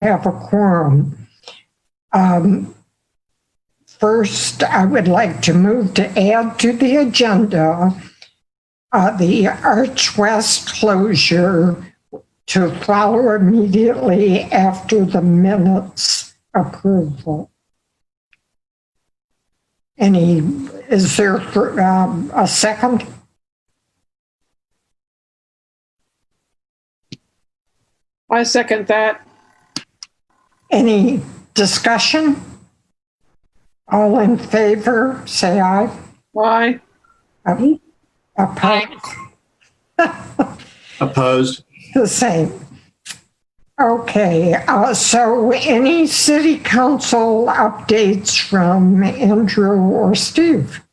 have a quorum. First, I would like to move to add to the agenda the Arch West closure to follow immediately after the minutes approval. Is there a second? I second that. Any discussion? All in favor, say aye. Aye. Opposed? Opposed. The same. Okay, so any city council updates from Andrew or Steve?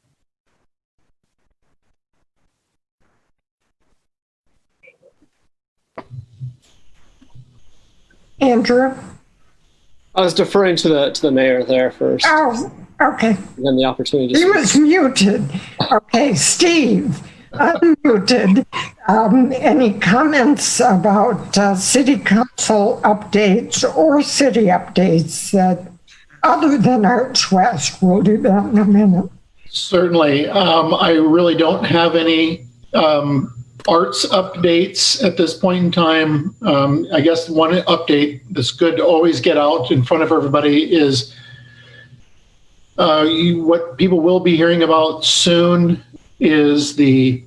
Andrew? I was deferring to the mayor there first. Oh, okay. And then the opportunity to He was muted. Okay, Steve, unmuted. Any comments about city council updates or city updates that other than Arch West? We'll do that in a minute. Certainly. I really don't have any arts updates at this point in time. I guess one update that's good to always get out in front of everybody is what people will be hearing about soon is the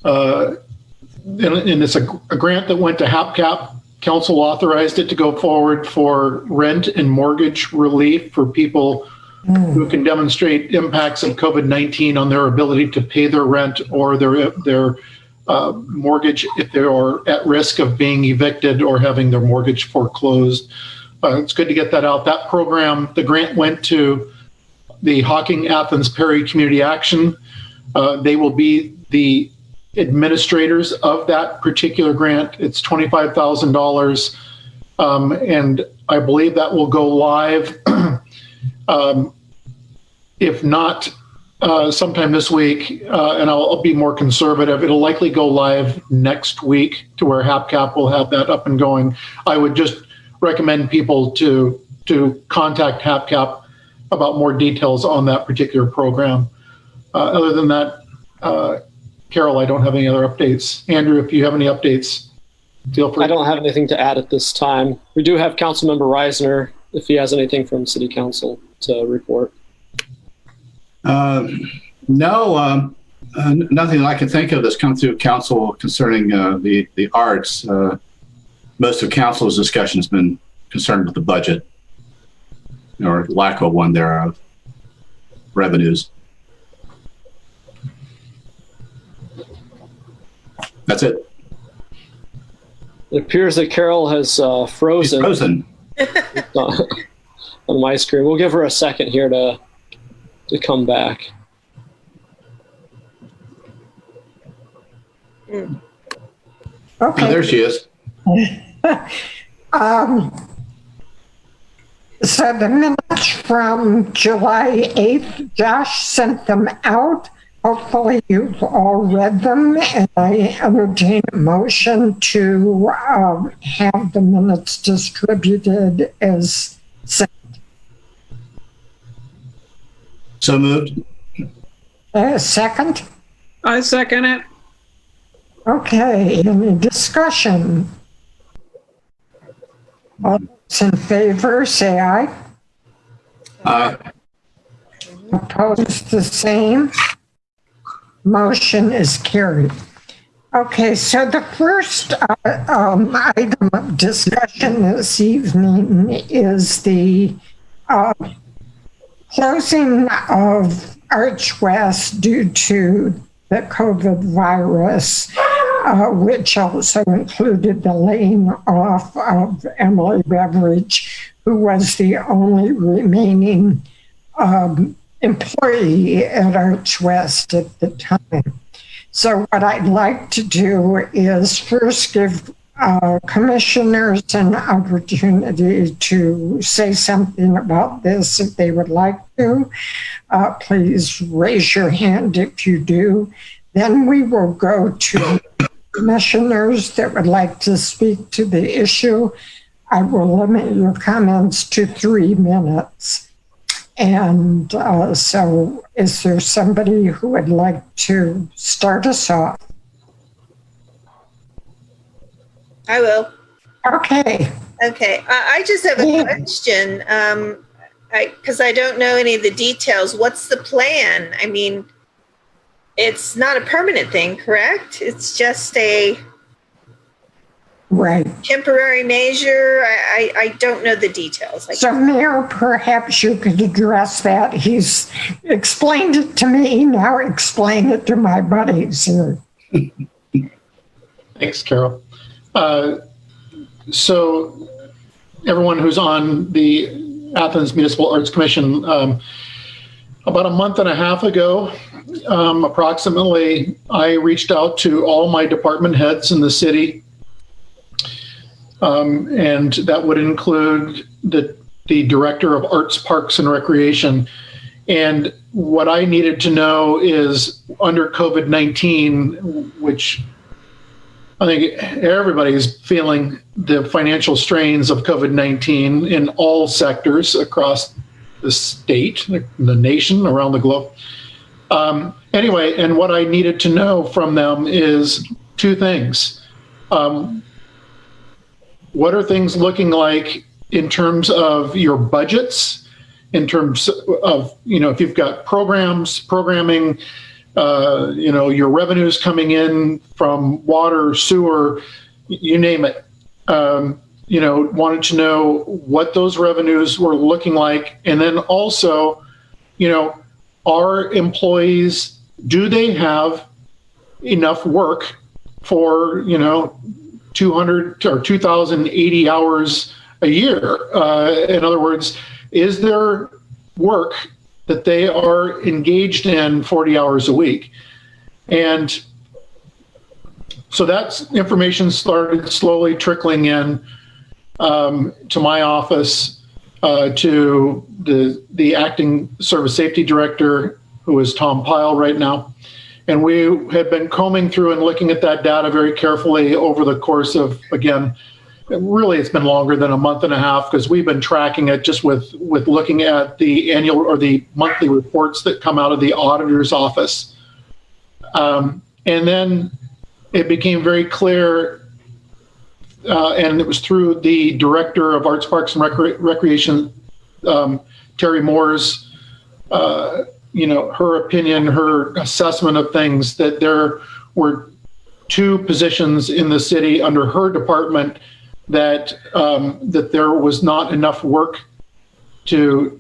and it's a grant that went to HAPCAP. Council authorized it to go forward for rent and mortgage relief for people who can demonstrate impacts of COVID-19 on their ability to pay their rent or their mortgage if they are at risk of being evicted or having their mortgage foreclosed. It's good to get that out. That program, the grant went to the Hocking Athens Perry Community Action. They will be the administrators of that particular grant. It's $25,000. And I believe that will go live. If not sometime this week, and I'll be more conservative, it'll likely go live next week to where HAPCAP will have that up and going. I would just recommend people to contact HAPCAP about more details on that particular program. Other than that, Carol, I don't have any other updates. Andrew, if you have any updates, feel free. I don't have anything to add at this time. We do have Councilmember Reisner if he has anything from City Council to report. No, nothing that I can think of that's come through council concerning the arts. Most of council's discussion has been concerned with the budget or lack of one thereof, revenues. That's it. It appears that Carol has frozen. She's frozen. On my screen. We'll give her a second here to come back. Okay. Oh, there she is. So the minutes from July 8th, Josh sent them out. Hopefully you've all read them, and I entertain a motion to have the minutes distributed as sent. So moved. Second? I second it. Okay, any discussion? All those in favor, say aye. Aye. Opposed, the same. Motion is carried. Okay, so the first item of discussion this evening is the closing of Arch West due to the COVID virus, which also included the laying off of Emily Beveridge, who was the only remaining employee at Arch West at the time. So what I'd like to do is first give commissioners an opportunity to say something about this if they would like to. Please raise your hand if you do. Then we will go to commissioners that would like to speak to the issue. I will limit your comments to 3 minutes. And so is there somebody who would like to start us off? I will. Okay. Okay. I just have a question. Because I don't know any of the details. What's the plan? I mean, it's not a permanent thing, correct? It's just a Right. temporary measure. I don't know the details. So, Mayor, perhaps you could address that. He's explained it to me. Now explain it to my buddies here. Thanks, Carol. So everyone who's on the Athens Municipal Arts Commission, about a month and a half ago, approximately, I reached out to all my department heads in the city. And that would include the director of Arts, Parks, and Recreation. And what I needed to know is under COVID-19, which I think everybody's feeling the financial strains of COVID-19 in all sectors across the state, the nation, around the globe. Anyway, and what I needed to know from them is 2 things. What are things looking like in terms of your budgets, in terms of, if you've got programming, your revenues coming in from water, sewer, you name it. Wanted to know what those revenues were looking like. And then also, our employees, do they have enough work for, 200 or 2,080 hours a year? In other words, is there work that they are engaged in 40 hours a week? And so that information started slowly trickling in to my office, to the acting service safety director, who is Tom Pyle right now. And we had been combing through and looking at that data very carefully over the course of, again, really it's been longer than a month and a half, because we've been tracking it just with looking at the annual or the monthly reports that come out of the auditor's office. And then it became very clear, and it was through the director of Arts, Parks, and Recreation, Terry Moore's, her opinion, her assessment of things, that there were 2 positions in the city under her department that there was not enough work to,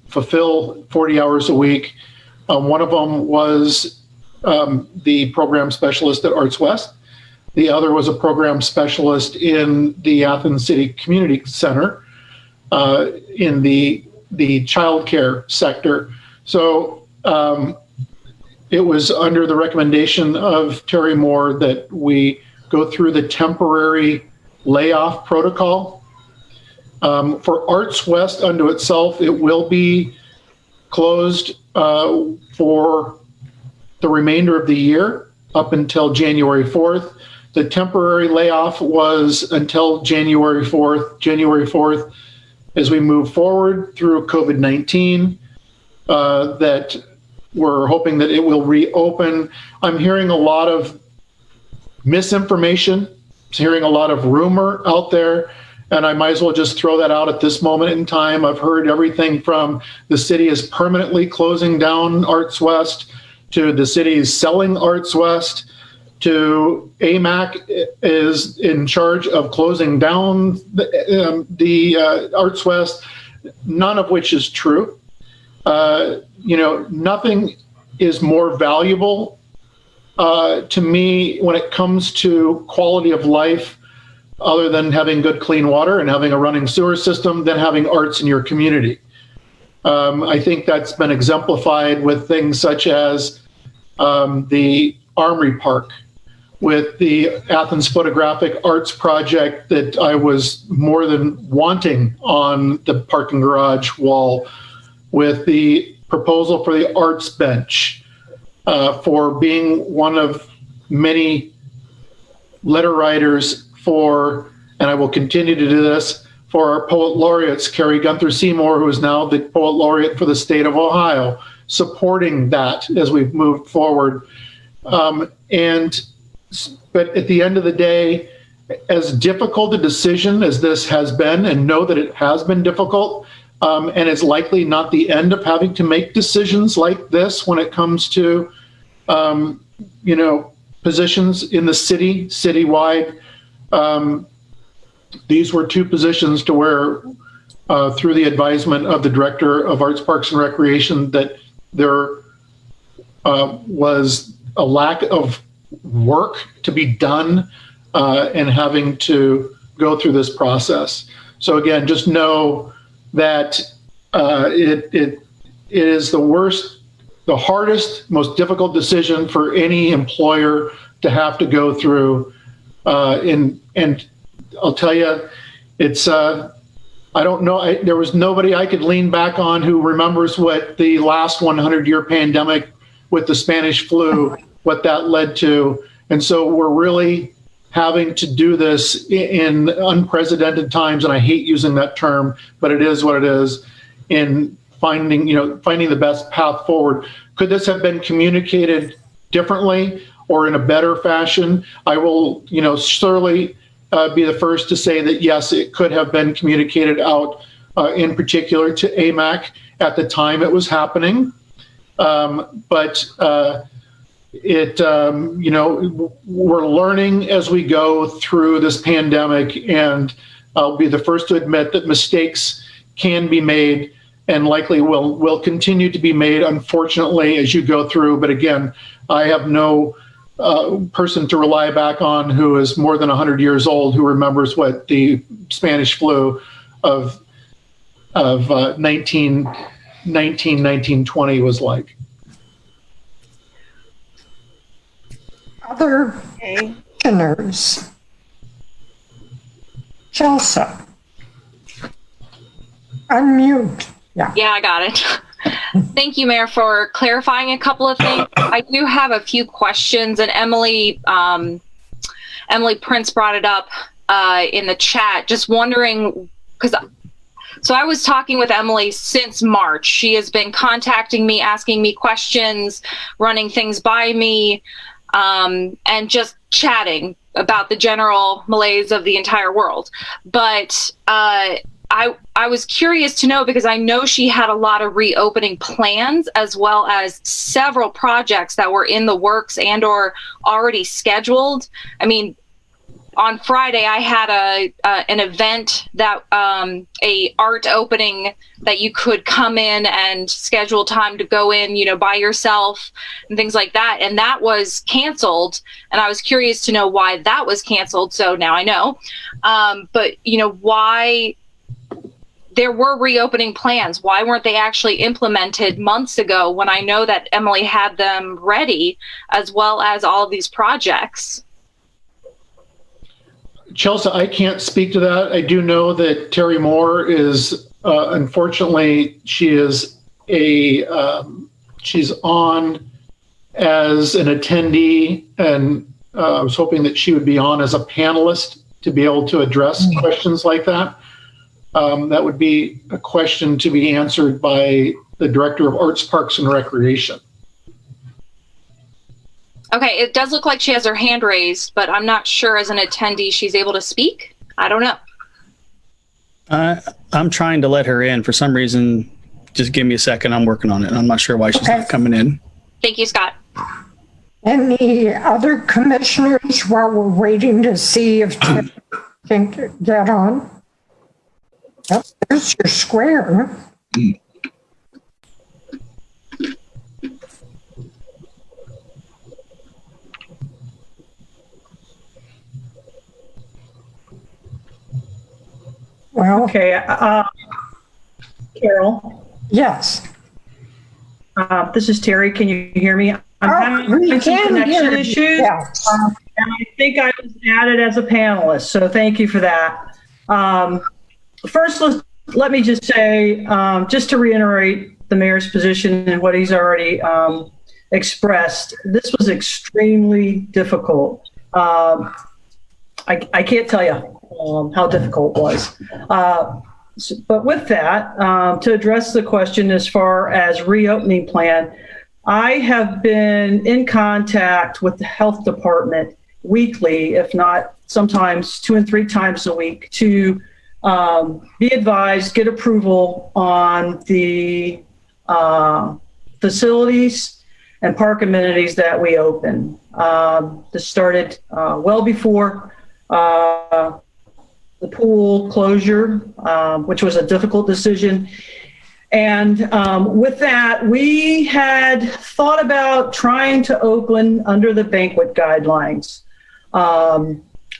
fulfill 40 hours a week. One of them was the program specialist at Arts West. The other was a program specialist in the Athens City Community Center in the child care sector. So it was under the recommendation of Terry Moore that we go through the temporary layoff protocol. For Arts West unto itself, it will be closed for the remainder of the year up until January 4th. The temporary layoff was until January 4th. January 4th, as we move forward through COVID-19, that we're hoping that it will reopen. I'm hearing a lot of misinformation, hearing a lot of rumor out there, and I might as well just throw that out at this moment in time. I've heard everything from the city is permanently closing down Arts West, to the city is selling Arts West, to AMAC is in charge of closing down the Arts West, none of which is true. Nothing is more valuable to me when it comes to quality of life, other than having good clean water and having a running sewer system, than having arts in your community. I think that's been exemplified with things such as the Armory Park, with the Athens Photographic Arts Project that I was more than wanting on the parking garage wall, with the proposal for the Arts Bench, for being one of many letter writers for and I will continue to do this for our poet laureates, Carrie Gunther Seymour, who is now the poet laureate for the state of Ohio, supporting that as we've moved forward. But at the end of the day, as difficult a decision as this has been, and know that it has been difficult, and it's likely not the end of having to make decisions like this when it comes to, positions in the citywide. These were two positions to where, through the advisement of the Director of Arts, Parks, and Recreation, that there was a lack of work to be done and having to go through this process. So again, just know that it is the worst, the hardest, most difficult decision for any employer to have to go through. And I'll tell you, it's, I don't know, there was nobody I could lean back on who remembers what the last 100-year pandemic with the Spanish flu, what that led to. And so we're really having to do this in unprecedented times, and I hate using that term, but it is what it is, in finding the best path forward. Could this have been communicated differently or in a better fashion? I will, surely be the first to say that yes, it could have been communicated out, in particular to AMAC at the time it was happening. But we're learning as we go through this pandemic, and I'll be the first to admit that mistakes can be made and likely will continue to be made, unfortunately, as you go through. But again, I have no person to rely back on who is more than 100 years old who remembers what the Spanish flu of 1920 was like. Other commissioners? Chelsea. Unmute. Yeah, I got it. Thank you, Mayor, for clarifying a couple of things. I do have a few questions, and Emily Prince brought it up in the chat. Just wondering, so I was talking with Emily since March. She has been contacting me, asking me questions, running things by me, and just chatting about the general malaise of the entire world. But I was curious to know, because I know she had a lot of reopening plans, as well as several projects that were in the works and or already scheduled. I mean, on Friday, I had an event that a art opening that you could come in and schedule time to go in, by yourself and things like that. And that was canceled. And I was curious to know why that was canceled. So now I know. But, why there were reopening plans. Why weren't they actually implemented months ago, when I know that Emily had them ready, as well as all of these projects? Chelsea, I can't speak to that. I do know that Terry Moore is, unfortunately, she's on as an attendee, and I was hoping that she would be on as a panelist to be able to address questions like that. That would be a question to be answered by the Director of Arts, Parks, and Recreation. Okay, it does look like she has her hand raised, but I'm not sure as an attendee she's able to speak. I don't know. I'm trying to let her in. For some reason, just give me a second. I'm working on it. I'm not sure why she's not coming in. Thank you, Scott. Any other commissioners while we're waiting to see if Tim can get on? Yep, there's your square. Well, okay, Carol. Yes. This is Terry. Can you hear me? I'm having some connection issues. Yes. And I think I was added as a panelist, so thank you for that. First, let me just say, just to reiterate the mayor's position and what he's already expressed, this was extremely difficult. I can't tell you how difficult it was. But with that, to address the question as far as reopening plan, I have been in contact with the health department weekly, if not sometimes 2 and 3 times a week, to be advised, get approval on the facilities and park amenities that we open. This started well before the pool closure, which was a difficult decision. And with that, we had thought about trying to open under the banquet guidelines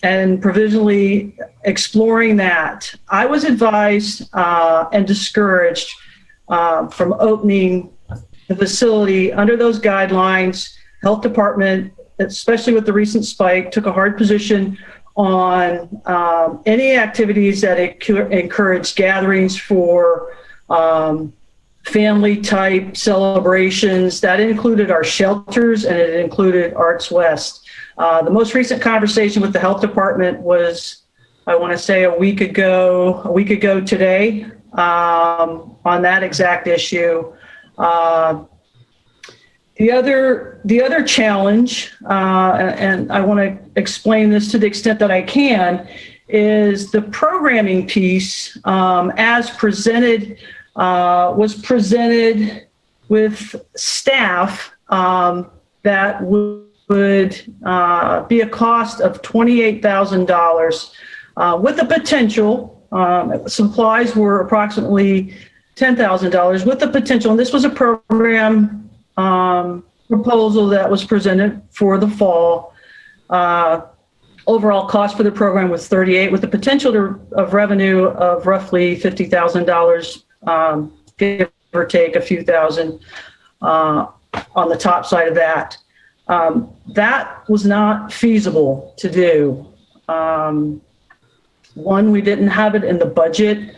and provisionally exploring that. I was advised and discouraged from opening the facility under those guidelines. Health department, especially with the recent spike, took a hard position on any activities that encourage gatherings for family type celebrations. That included our shelters and it included Arts West. The most recent conversation with the health department was, I want to say a week ago today, on that exact issue. The other challenge, and I want to explain this to the extent that I can, is the programming piece as presented was presented with staff that would be a cost of $28,000 with the potential, supplies were approximately $10,000 with the potential, and this was a program proposal that was presented for the fall. Overall cost for the program was $38,000 with the potential of revenue of roughly $50,000, give or take a few thousand on the top side of that. That was not feasible to do. One, we didn't have it in the budget,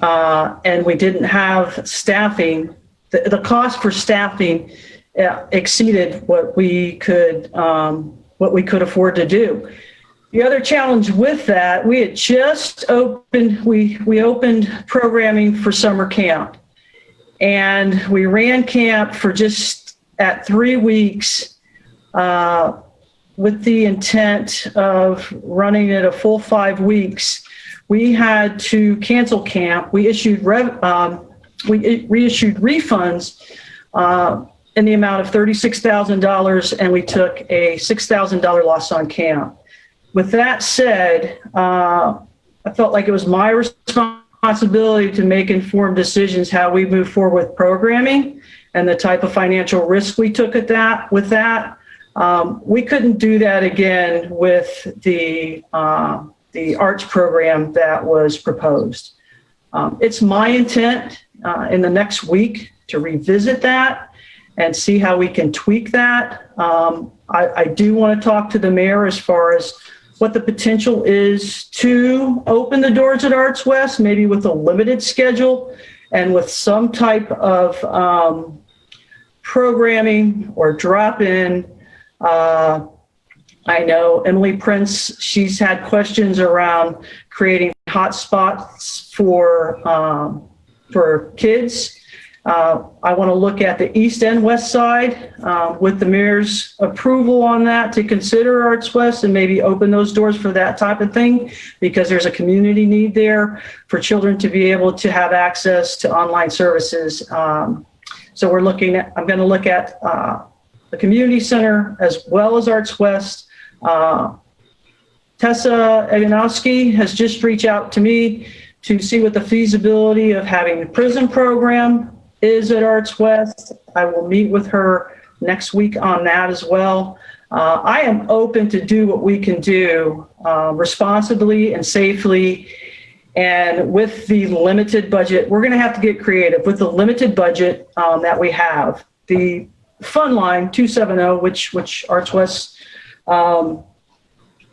and we didn't have staffing. The cost for staffing exceeded what we could afford to do. The other challenge with that, we had just opened, we opened programming for summer camp, and we ran camp for just at 3 weeks with the intent of running it a full 5 weeks. We had to cancel camp. We issued reissued refunds in the amount of $36,000, and we took a $6,000 loss on camp. With that said, I felt like it was my responsibility to make informed decisions how we move forward with programming and the type of financial risk we took with that. We couldn't do that again with the arts program that was proposed. It's my intent in the next week to revisit that and see how we can tweak that. I do want to talk to the mayor as far as what the potential is to open the doors at Arts West, maybe with a limited schedule and with some type of programming or drop-in. I know Emily Prince, she's had questions around creating hotspots for kids. I want to look at the east and west side with the mayor's approval on that to consider Arts West and maybe open those doors for that type of thing, because there's a community need there for children to be able to have access to online services. So I'm going to look at the community center as well as Arts West. Tessa Eganowski has just reached out to me to see what the feasibility of having the prison program is at Arts West. I will meet with her next week on that as well. I am open to do what we can do responsibly and safely. And with the limited budget, we're going to have to get creative with the limited budget that we have. The fund line 270, which Arts West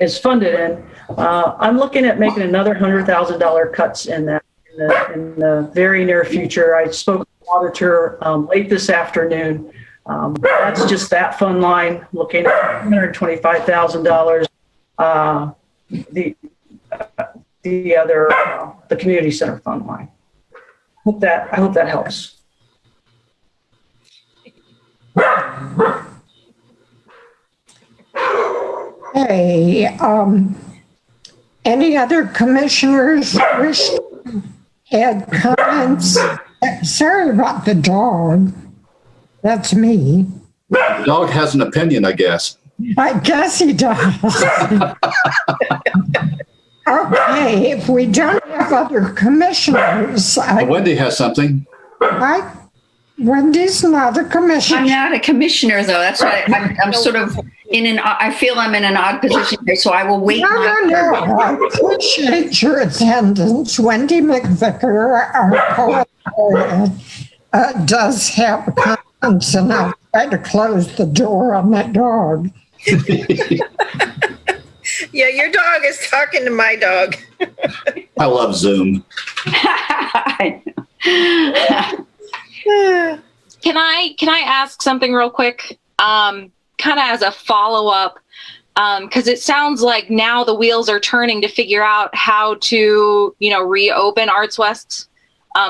is funded in, I'm looking at making another $100,000 cuts in that in the very near future. I spoke to the auditor late this afternoon. That's just that fund line, looking at $125,000. the other, the community center fund line. I hope that helps. Hey, any other commissioners wish to add comments? Sorry about the dog. That's me. The dog has an opinion, I guess. I guess he does. Okay, if we don't have other commissioners, Wendy has something. Wendy's not a commissioner. I'm not a commissioner, though. That's why I'm sort of I feel I'm in an odd position here, so I will wait. No. I appreciate your attendance. Wendy McVicker, our poet, does have comments, and I'll try to close the door on that dog. Yeah, your dog is talking to my dog. I love Zoom. Can I ask something real quick? Kind of as a follow-up, because it sounds like now the wheels are turning to figure out how to, reopen Arts West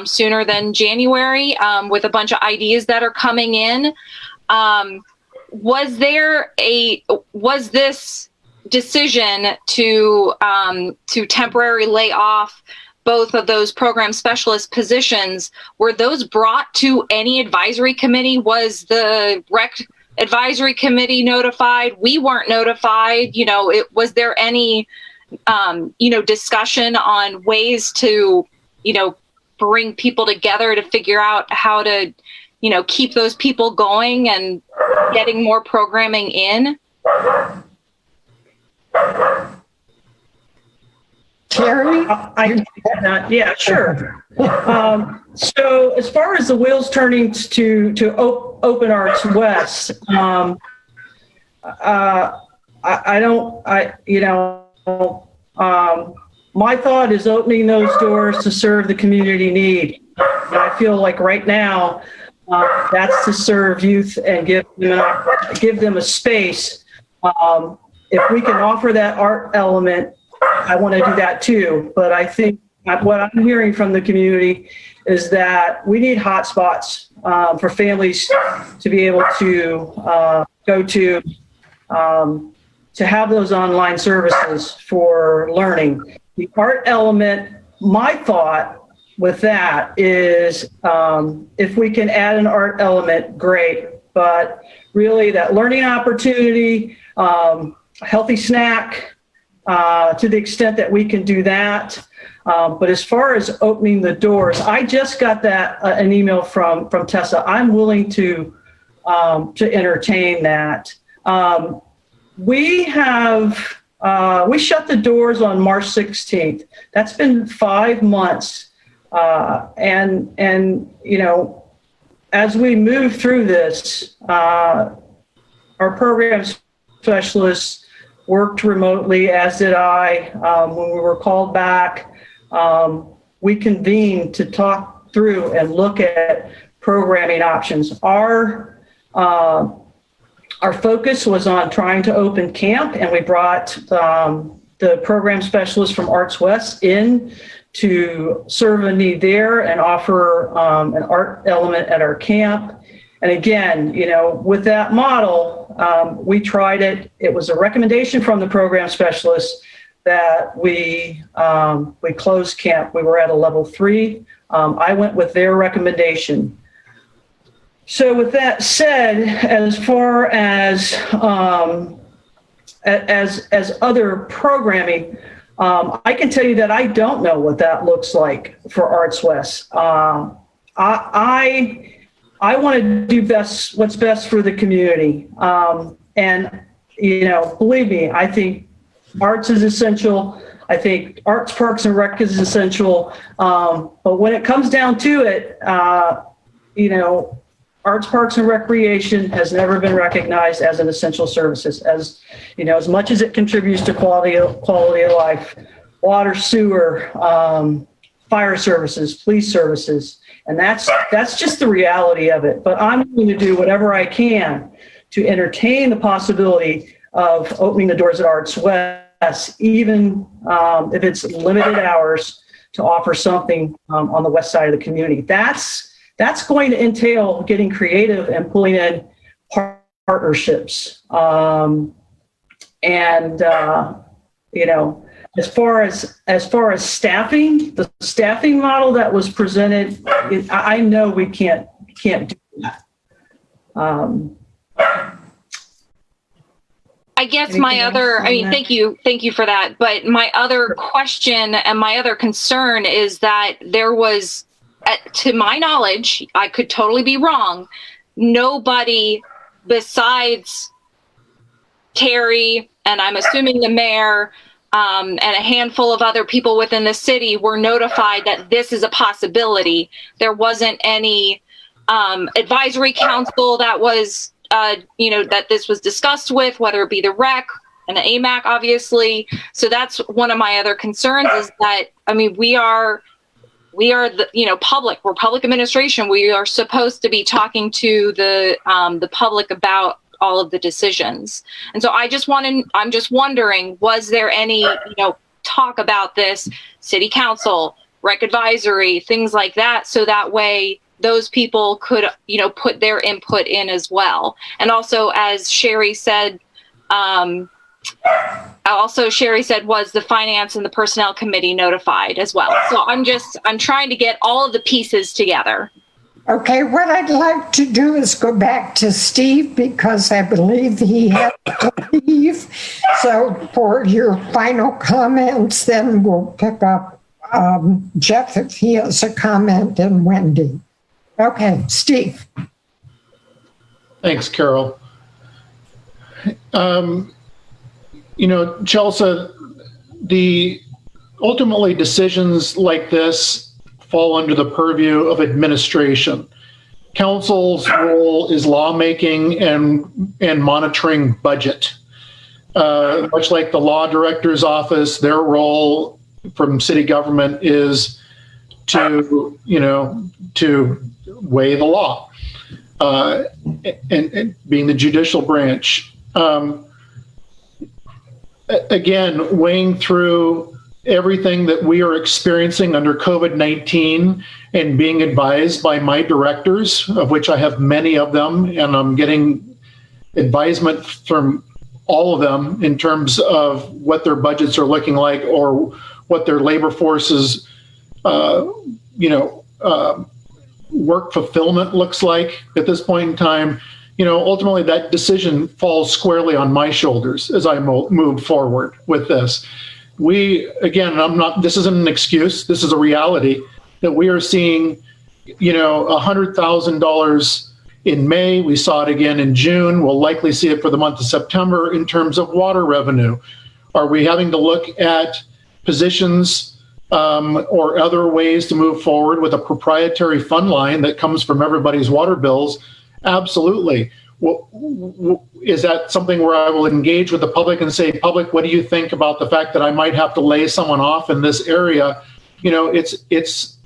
sooner than January, with a bunch of ideas that are coming in. Was this decision to temporarily lay off both of those program specialist positions, were those brought to any advisory committee? Was the rec advisory committee notified? We weren't notified. Was there any, discussion on ways to, bring people together to figure out how to, keep those people going and getting more programming in? Terry? I can take that. Yeah, sure. So as far as the wheels turning to Open Arts West, my thought is opening those doors to serve the community need. And I feel like right now, that's to serve youth and give them a space. If we can offer that art element, I want to do that too. But I think what I'm hearing from the community is that we need hotspots for families to be able to go to have those online services for learning. The art element, my thought with that is if we can add an art element, great. But really that learning opportunity, a healthy snack, to the extent that we can do that. But as far as opening the doors, I just got an email from Tessa. I'm willing to entertain that. We shut the doors on March 16th. That's been 5 months. And as we move through this, our program specialists worked remotely, as did I. When we were called back, we convened to talk through and look at programming options. Our focus was on trying to open camp, and we brought the program specialists from Arts West in to serve a need there and offer an art element at our camp. And again, with that model, we tried it. It was a recommendation from the program specialists that we closed camp. We were at a level 3. I went with their recommendation. So with that said, as far as other programming, I can tell you that I don't know what that looks like for Arts West. I want to do what's best for the community. And, believe me, I think arts is essential. I think Arts, Parks, and Rec is essential. But when it comes down to it, Arts, Parks, and Recreation has never been recognized as an essential services. As much as it contributes to quality of life, water, sewer, fire services, police services, and that's just the reality of it. But I'm going to do whatever I can to entertain the possibility of opening the doors at Arts West. even if it's limited hours, to offer something on the west side of the community. That's going to entail getting creative and pulling in partnerships. As far as staffing, the staffing model that was presented, I know we can't do that. I guess my other, thank you for that. But my other question and my other concern is that there was, to my knowledge, I could totally be wrong, nobody besides Terry, and I'm assuming the mayor, and a handful of other people within the city were notified that this is a possibility. There wasn't any advisory council that was, that this was discussed with, whether it be the rec and the AMAC, obviously. So that's one of my other concerns is that, we are the, public, we're public administration. We are supposed to be talking to the public about all of the decisions. And so I'm just wondering, was there any, talk about this, city council, rec advisory, things like that, so that way those people could, put their input in as well. And also, as Sherry said, was the finance and the personnel committee notified as well. So I'm trying to get all of the pieces together. Okay, what I'd like to do is go back to Steve because I believe he had to leave. So for your final comments, then we'll pick up Jeff if he has a comment, and Wendy. Okay, Steve. Thanks, Carol. Chelsea, ultimately decisions like this fall under the purview of administration. Council's role is lawmaking and monitoring budget. Much like the law director's office, their role from city government is to weigh the law and being the judicial branch. Again, weighing through everything that we are experiencing under COVID-19 and being advised by my directors, of which I have many of them, and I'm getting advisement from all of them in terms of what their budgets are looking like or what their labor forces, work fulfillment looks like at this point in time. Ultimately that decision falls squarely on my shoulders as I move forward with this. This isn't an excuse. This is a reality that we are seeing, $100,000 in May. We saw it again in June. We'll likely see it for the month of September in terms of water revenue. Are we having to look at positions or other ways to move forward with a proprietary fund line that comes from everybody's water bills? Absolutely. Is that something where I will engage with the public and say, public, what do you think about the fact that I might have to lay someone off in this area? It's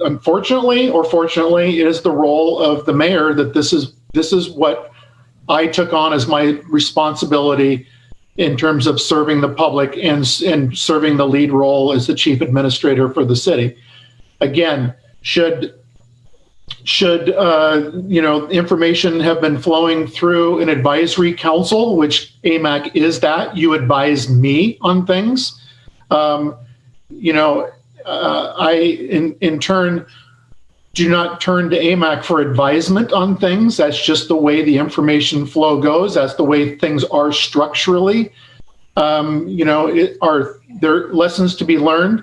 unfortunately or fortunately, it is the role of the mayor that this is what I took on as my responsibility in terms of serving the public and serving the lead role as the chief administrator for the city. Again, should information have been flowing through an advisory council, which AMAC is that, you advise me on things. I, in turn, do not turn to AMAC for advisement on things. That's just the way the information flow goes. That's the way things are structurally. Are there lessons to be learned?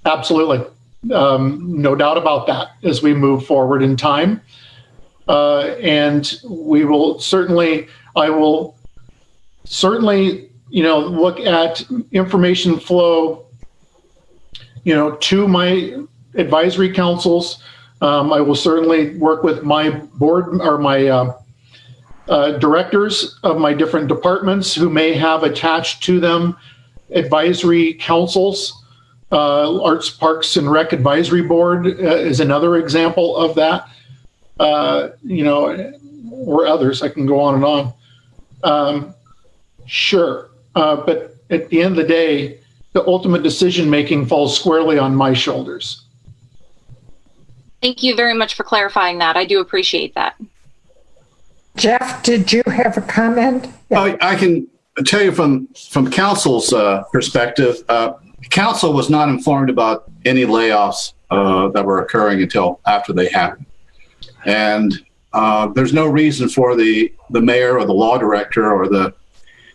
Absolutely. No doubt about that as we move forward in time. And we will certainly, I will certainly, look at information flow, to my advisory councils. I will certainly work with my board or my directors of my different departments who may have attached to them advisory councils. Arts, Parks, and Rec Advisory Board is another example of that, or others. I can go on and on. Sure. But at the end of the day, the ultimate decision-making falls squarely on my shoulders. Thank you very much for clarifying that. I do appreciate that. Jeff, did you have a comment? Yeah. I can tell you from council's perspective, council was not informed about any layoffs that were occurring until after they happened. And there's no reason for the mayor or the law director or the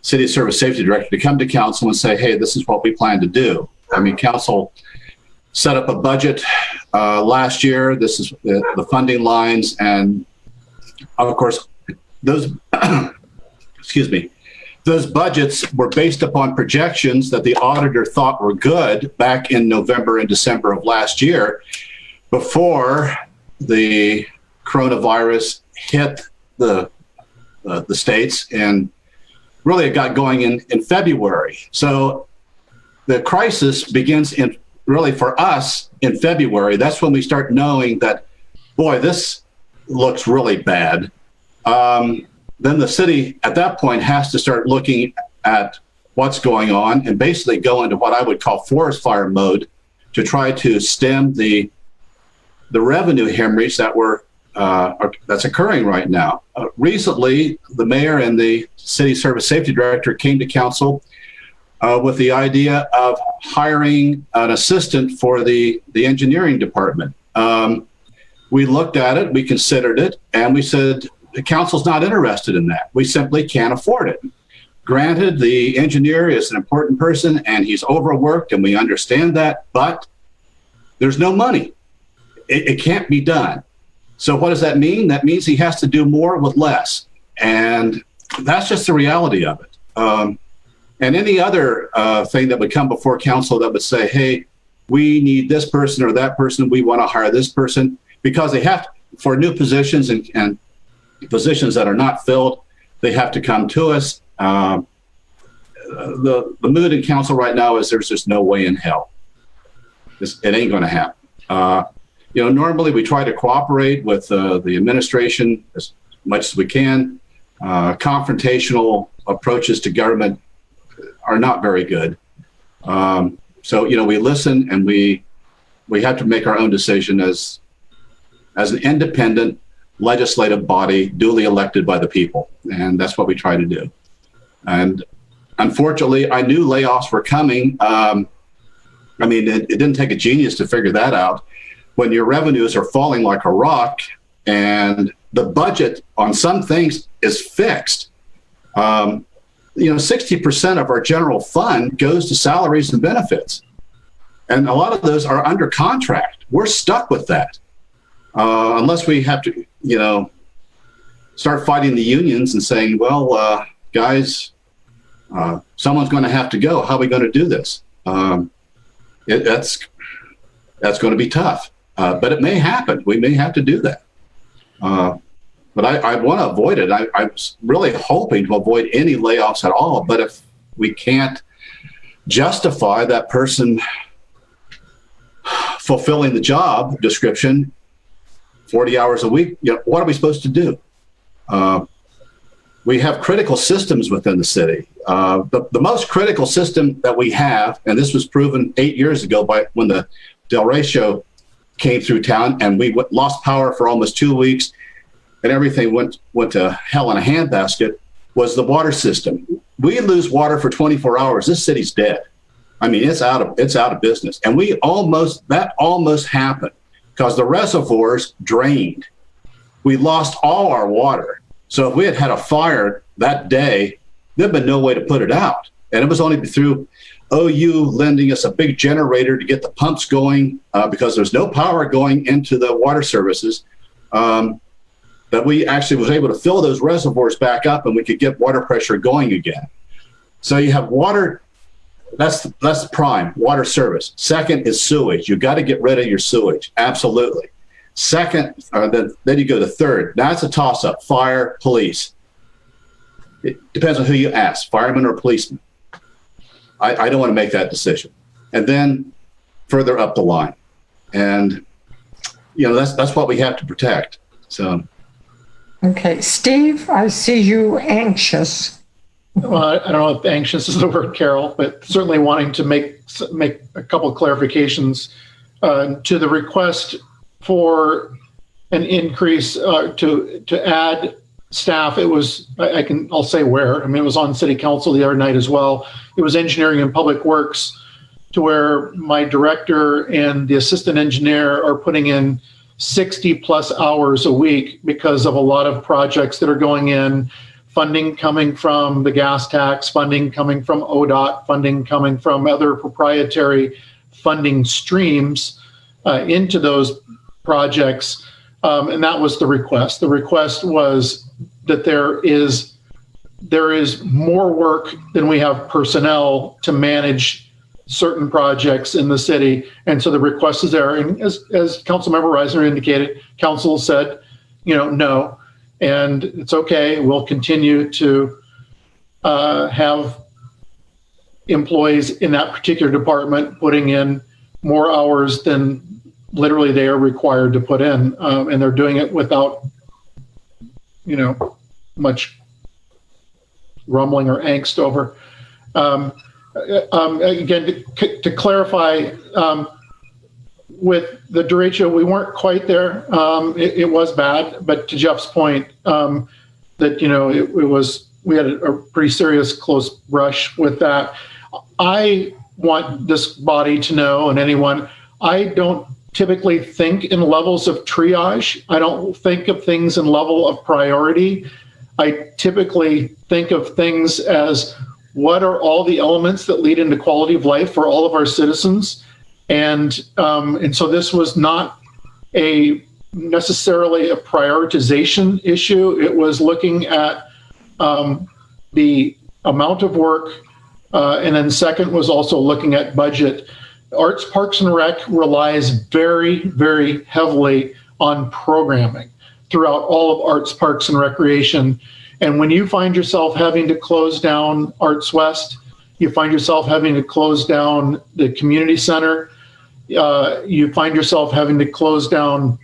city service safety director to come to council and say, hey, this is what we plan to do. I mean, council set up a budget last year. This is the funding lines. And of course, those, excuse me, those budgets were based upon projections that the auditor thought were good back in November and December of last year, before the coronavirus hit the states, and really it got going in February. So the crisis begins really for us in February. That's when we start knowing that, boy, this looks really bad. Then the city at that point has to start looking at what's going on and basically go into what I would call forest fire mode to try to stem the revenue hemorrhage that's occurring right now. Recently, the mayor and the city service safety director came to council with the idea of hiring an assistant for the engineering department. We looked at it, we considered it, and we said, the council's not interested in that. We simply can't afford it. Granted, the engineer is an important person and he's overworked, and we understand that, but there's no money. It can't be done. So what does that mean? That means he has to do more with less. And that's just the reality of it. And any other thing that would come before council that would say, hey, we need this person or that person, we want to hire this person, because they have to, for new positions and positions that are not filled, they have to come to us. The mood in council right now is there's just no way in hell. It ain't going to happen. Normally we try to cooperate with the administration as much as we can. Confrontational approaches to government are not very good. So we listen, and we have to make our own decision as an independent legislative body duly elected by the people. And that's what we try to do. And unfortunately, I knew layoffs were coming. It didn't take a genius to figure that out. When your revenues are falling like a rock and the budget on some things is fixed, 60% of our general fund goes to salaries and benefits. And a lot of those are under contract. We're stuck with that. Unless we have to, start fighting the unions and saying, well, guys, someone's going to have to go. How are we going to do this? That's going to be tough. But it may happen. We may have to do that. But I want to avoid it. I was really hoping to avoid any layoffs at all. But if we can't justify that person fulfilling the job description 40 hours a week, what are we supposed to do? We have critical systems within the city. The most critical system that we have, and this was proven 8 years ago when the Del Rey show came through town, and we lost power for almost 2 weeks, and everything went to hell in a handbasket, was the water system. We lose water for 24 hours. This city's dead. I mean, it's out of business. And that almost happened because the reservoirs drained. We lost all our water. So if we had had a fire that day, there'd been no way to put it out. And it was only through OU lending us a big generator to get the pumps going because there's no power going into the water services, that we actually was able to fill those reservoirs back up and we could get water pressure going again. So you have water, that's prime, water service. Second is sewage. You got to get rid of your sewage. Absolutely. Second, then you go to third. Now it's a toss-up, fire, police. It depends on who you ask, fireman or policeman. I don't want to make that decision. And then further up the line. And, that's what we have to protect. So. Okay, Steve, I see you anxious. well, I don't know if anxious is the word, Carol, but certainly wanting to make a couple of clarifications to the request for an increase to add staff. It was, I'll say where. I mean, it was on City Council the other night as well. It was Engineering and Public Works, to where my director and the assistant engineer are putting in 60 plus hours a week because of a lot of projects that are going in, funding coming from the gas tax, funding coming from ODOT, funding coming from other proprietary funding streams into those projects. And that was the request. The request was that there is more work than we have personnel to manage certain projects in the city. And so the request is there. And as Councilmember Reisner indicated, council said, no, and it's okay. We'll continue to have employees in that particular department putting in more hours than literally they are required to put in. And they're doing it without, much rumbling or angst over. Again, to clarify, with the derecho, we weren't quite there. It was bad, but to Jeff's point, that we had a pretty serious close brush with that. I want this body to know, and anyone, I don't typically think in levels of triage. I don't think of things in level of priority. I typically think of things as, what are all the elements that lead into quality of life for all of our citizens? And so this was not necessarily a prioritization issue. It was looking at the amount of work, and then second was also looking at budget. Arts, Parks, and Rec relies very, very heavily on programming throughout all of Arts, Parks, and Recreation. And when you find yourself having to close down Arts West, you find yourself having to close down the community center, you find yourself having to close down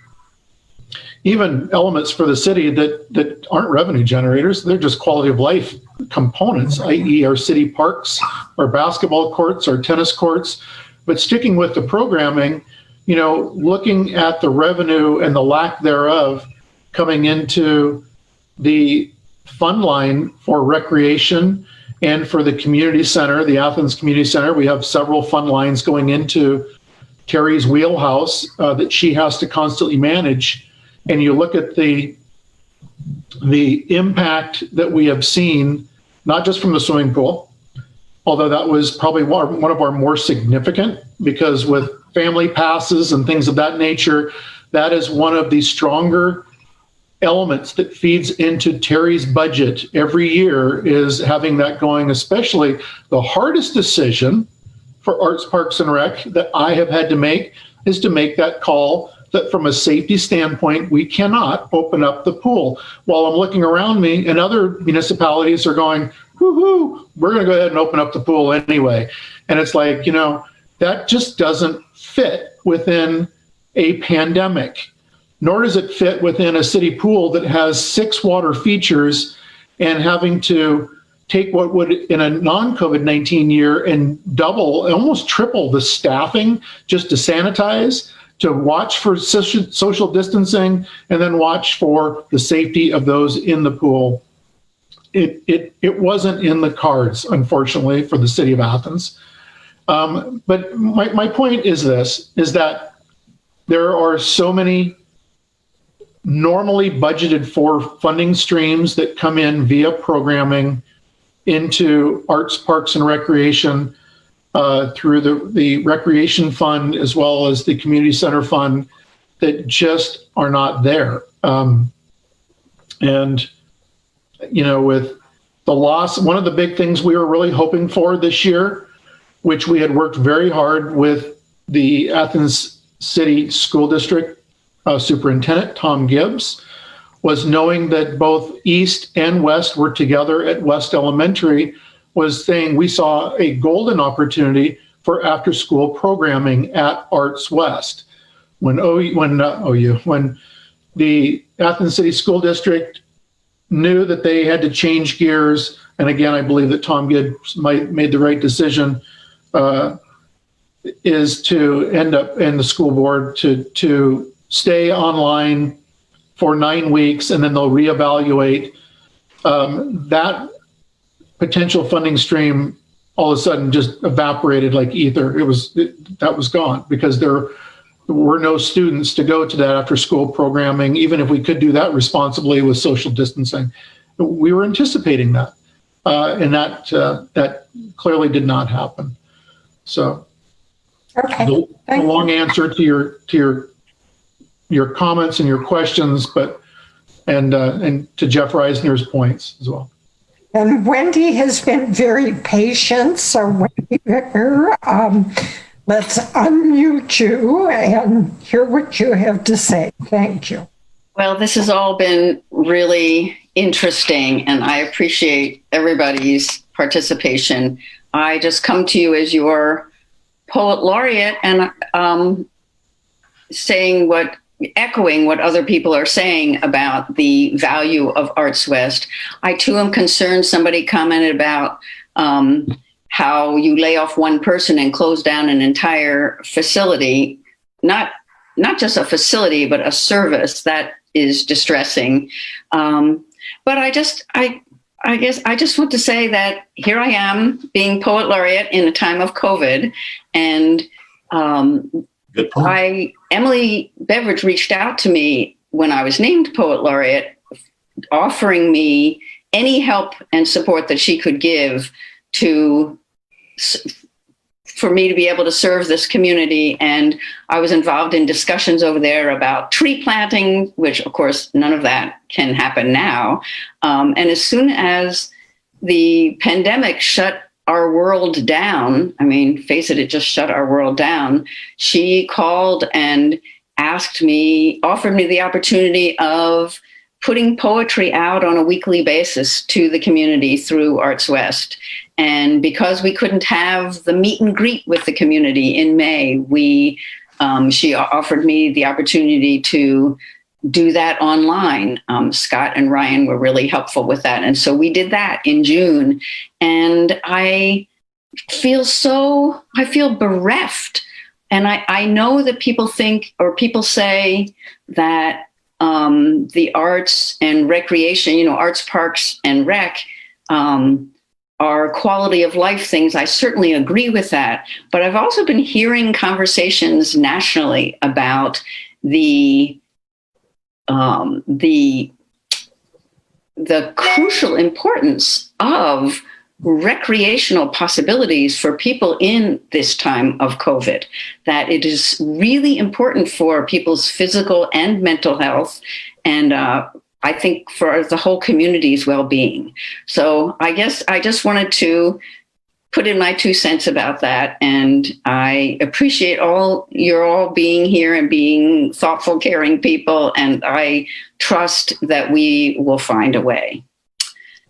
even elements for the city that aren't revenue generators. They're just quality of life components, i.e. our city parks, our basketball courts, our tennis courts. But sticking with the programming, looking at the revenue and the lack thereof coming into the fund line for recreation and for the community center, the Athens Community Center. We have several fund lines going into Terry's wheelhouse that she has to constantly manage. And you look at the impact that we have seen, not just from the swimming pool, although that was probably one of our more significant, because with family passes and things of that nature, that is one of the stronger elements that feeds into Terry's budget every year, is having that going. Especially the hardest decision for Arts, Parks, and Rec that I have had to make is to make that call that from a safety standpoint, we cannot open up the pool. While I'm looking around me and other municipalities are going, whoo-hoo, we're going to go ahead and open up the pool anyway. And it's like, that just doesn't fit within a pandemic. Nor does it fit within a city pool that has 6 water features, and having to take what would in a non-COVID-19 year and double, almost triple the staffing just to sanitize, to watch for social distancing, and then watch for the safety of those in the pool. It wasn't in the cards, unfortunately, for the city of Athens. But my point is that there are so many normally budgeted for funding streams that come in via programming into Arts, Parks, and Recreation through the Recreation Fund, as well as the Community Center Fund, that just are not there. And, with the loss, one of the big things we were really hoping for this year, which we had worked very hard with the Athens City School District Superintendent Tom Gibbs, was knowing that both East and West were together at West Elementary, was saying we saw a golden opportunity for after-school programming at Arts West. When the Athens City School District knew that they had to change gears. And again, I believe that Tom Gibbs made the right decision, is to end up in the school board to stay online for 9 weeks, and then they'll reevaluate. That potential funding stream all of a sudden just evaporated like ether. That was gone because there were no students to go to that after school programming, even if we could do that responsibly with social distancing. We were anticipating that, and that clearly did not happen. So, Okay. the long answer to your comments and your questions, and to Jeff Reisner's points as well. And Wendy has been very patient, so Wendy Vicker, let's unmute you and hear what you have to say. Thank you. Well, this has all been really interesting, and I appreciate everybody's participation. I just come to you as your poet laureate and echoing what other people are saying about the value of Arts West. I too am concerned. Somebody commented about how you lay off one person and close down an entire facility, not just a facility, but a service. That is distressing. But I guess I just want to say that here I am being poet laureate in a time of COVID, and Good point. Emily Beveridge reached out to me when I was named poet laureate, offering me any help and support that she could give for me to be able to serve this community. And I was involved in discussions over there about tree planting, which of course none of that can happen now. And as soon as the pandemic shut our world down, I mean, face it, it just shut our world down. She called and offered me the opportunity of putting poetry out on a weekly basis to the community through Arts West. And because we couldn't have the meet and greet with the community in May, she offered me the opportunity to do that online. Scott and Ryan were really helpful with that. And so we did that in June. And I feel bereft. And I know that people say that the arts and recreation, arts parks and rec, are quality of life things. I certainly agree with that. But I've also been hearing conversations nationally about the crucial importance of recreational possibilities for people in this time of COVID, that it is really important for people's physical and mental health, and I think for the whole community's well-being. So I guess I just wanted to put in my 2 cents about that, and I appreciate you're all being here and being thoughtful, caring people, and I trust that we will find a way.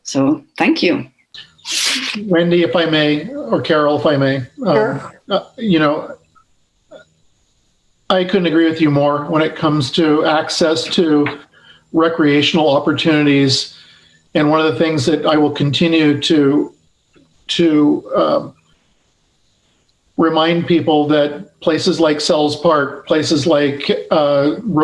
So thank you. Wendy, if I may, or Carol, if I may, Sure. I couldn't agree with you more when it comes to access to recreational opportunities. And one of the things that I will continue to remind people that places like Sells Park, places like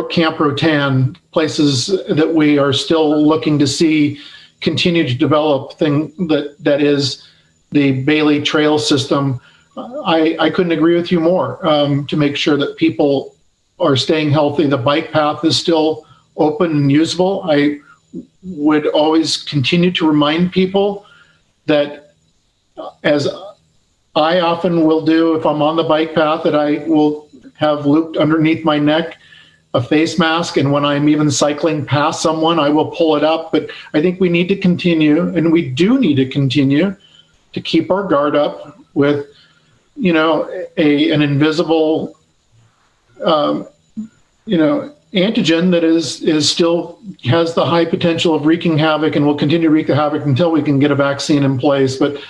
Camp Rotan, places that we are still looking to see continue to develop that is the Bailey Trail system. I couldn't agree with you more, to make sure that people are staying healthy. The bike path is still open and usable. I would always continue to remind people that, as I often will do if I'm on the bike path, that I will have looped underneath my neck a face mask, and when I'm even cycling past someone, I will pull it up. But I think we need to continue, and we do need to continue to keep our guard up with, an invisible, antigen that is still has the high potential of wreaking havoc, and will continue to wreak the havoc until we can get a vaccine in place. But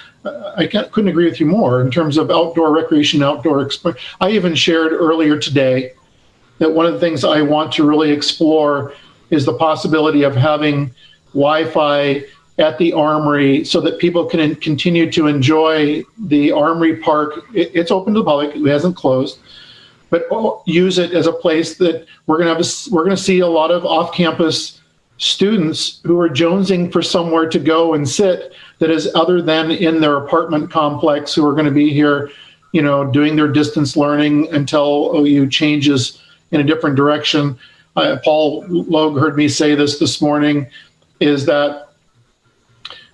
I couldn't agree with you more in terms of outdoor recreation, outdoor experience. I even shared earlier today that one of the things I want to really explore is the possibility of having Wi-Fi at the Armory so that people can continue to enjoy the Armory Park. It's open to the public. It hasn't closed, but use it as a place that we're going to see a lot of off-campus students who are jonesing for somewhere to go and sit that is other than in their apartment complex, who are going to be here, doing their distance learning until OU changes in a different direction. Paul Logue heard me say this morning, is that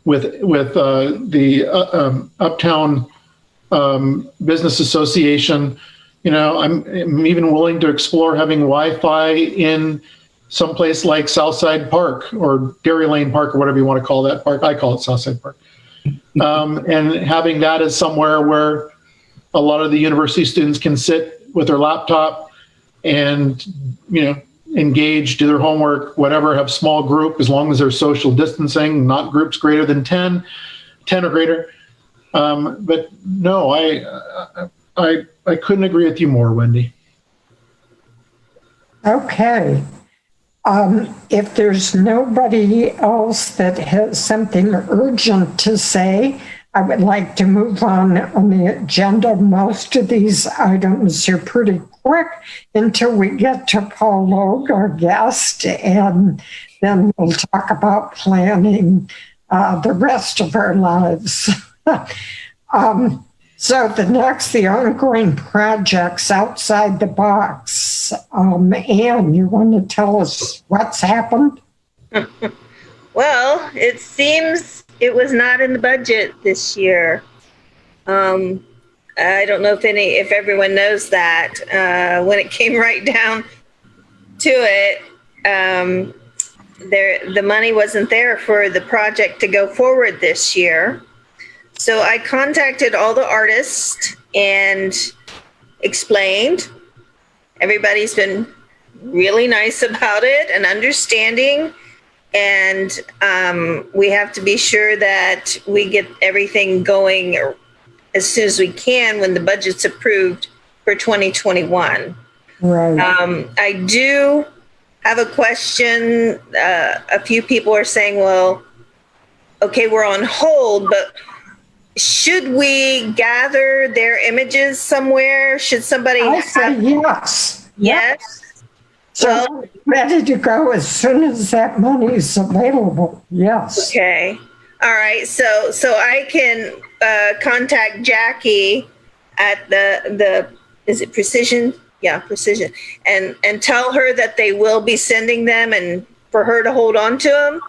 with the Uptown Business Association, I'm even willing to explore having Wi-Fi in someplace like Southside Park or Dairy Lane Park or whatever you want to call that park. I call it Southside Park. And having that as somewhere where a lot of the university students can sit with their laptop and, engage, do their homework, whatever, have small group, as long as they're social distancing, not groups greater than 10 or greater. But no, I couldn't agree with you more, Wendy. Okay. If there's nobody else that has something urgent to say, I would like to move on the agenda. Most of these items are pretty quick until we get to Paul Logue, our guest, and then we'll talk about planning the rest of our lives. So the ongoing projects outside the box. Anne, you want to tell us what's happened? Well, it seems it was not in the budget this year. I don't know if everyone knows that. When it came right down to it, the money wasn't there for the project to go forward this year. So I contacted all the artists and explained. Everybody's been really nice about it and understanding. And we have to be sure that we get everything going as soon as we can when the budget's approved for 2021. Right. I do have a question. A few people are saying, well, okay, we're on hold, but should we gather their images somewhere? Should somebody I say yes. Yes. So ready to go as soon as that money is available. Yes. Okay. All right. So I can contact Jackie at the is it Precision? Yeah, Precision, and tell her that they will be sending them, and for her to hold on to them.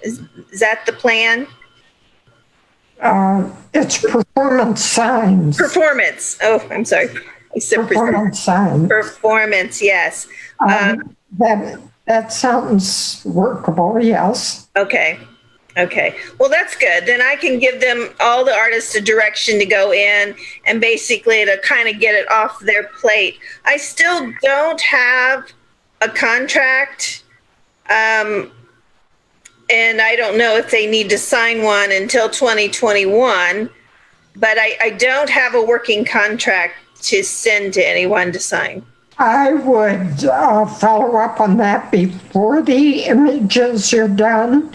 Is that the plan? It's performance signs. Performance. Oh, I'm sorry. I said Performance signs. Performance. Yes. That sounds workable. Yes. Okay. Well, that's good. Then I can give them, all the artists, a direction to go in and basically to kind of get it off their plate. I still don't have a contract. And I don't know if they need to sign one until 2021, but I don't have a working contract to send to anyone to sign. I would follow up on that before the images are done.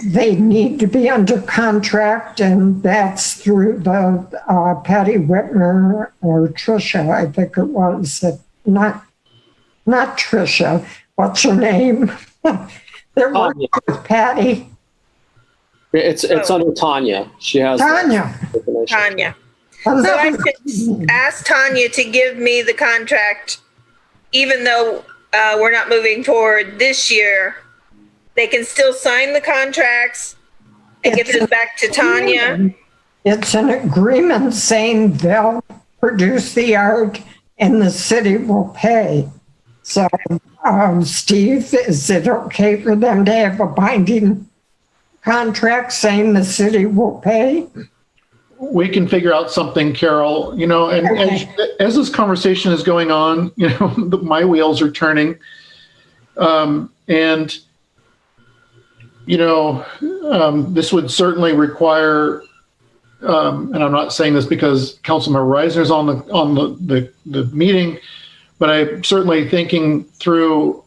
They need to be under contract, and that's through the Patty Whitmer or Trisha, I think it was. Not Trisha. What's her name? They're working with Patty. It's under Tanya. She has Tanya. Tanya. So I could ask Tanya to give me the contract, even though we're not moving forward this year. They can still sign the contracts and give it back to Tanya. It's an agreement saying they'll produce the art and the city will pay. So, Steve, is it okay for them to have a binding contract saying the city will pay? We can figure out something, Carol, and Okay. as this conversation is going on, my wheels are turning. And this would certainly require, and I'm not saying this because Councilmember Reisner's on the meeting, but I'm certainly thinking through,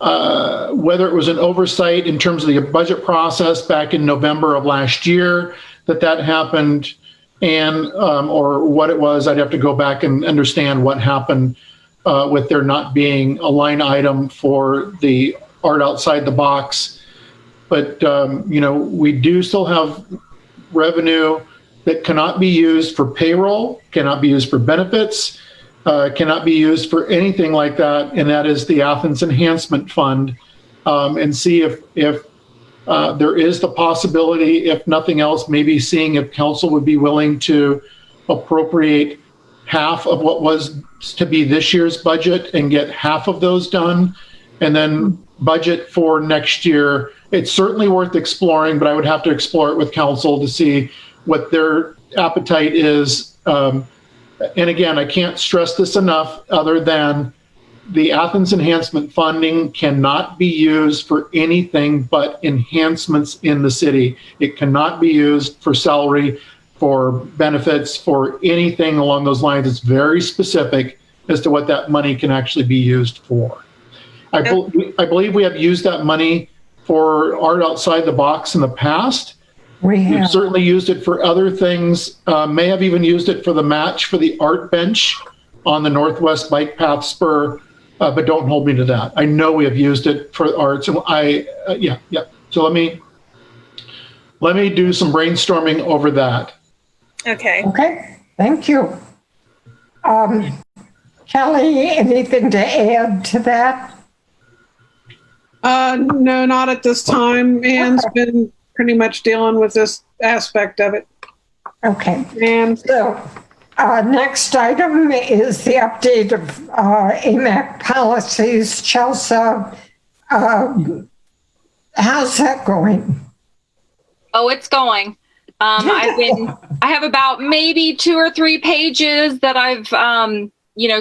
whether it was an oversight in terms of the budget process back in November of last year that happened, and or what it was. I'd have to go back and understand what happened with there not being a line item for the art outside the box. But, we do still have revenue that cannot be used for payroll, cannot be used for benefits, cannot be used for anything like that. And that is the Athens Enhancement Fund. And see if there is the possibility, if nothing else, maybe seeing if council would be willing to appropriate half of what was to be this year's budget and get half of those done, and then budget for next year. It's certainly worth exploring, but I would have to explore it with council to see what their appetite is. And again, I can't stress this enough, other than the Athens enhancement funding cannot be used for anything but enhancements in the city. It cannot be used for salary, for benefits, for anything along those lines. It's very specific as to what that money can actually be used for. I believe we have used that money for art outside the box in the past. We've certainly used it for other things, may have even used it for the match for the art bench on the Northwest Bike Path Spur, but don't hold me to that. I know we have used it for arts, and yeah. So let me do some brainstorming over that. Okay. Okay, thank you. Kelly, anything to add to that? No, not at this time. Anne's been pretty much dealing with this aspect of it. Okay. And so next item is the update of AMAC policies. Chelsea, how's that going? Oh, it's going. I have about maybe 2 or 3 pages that I've,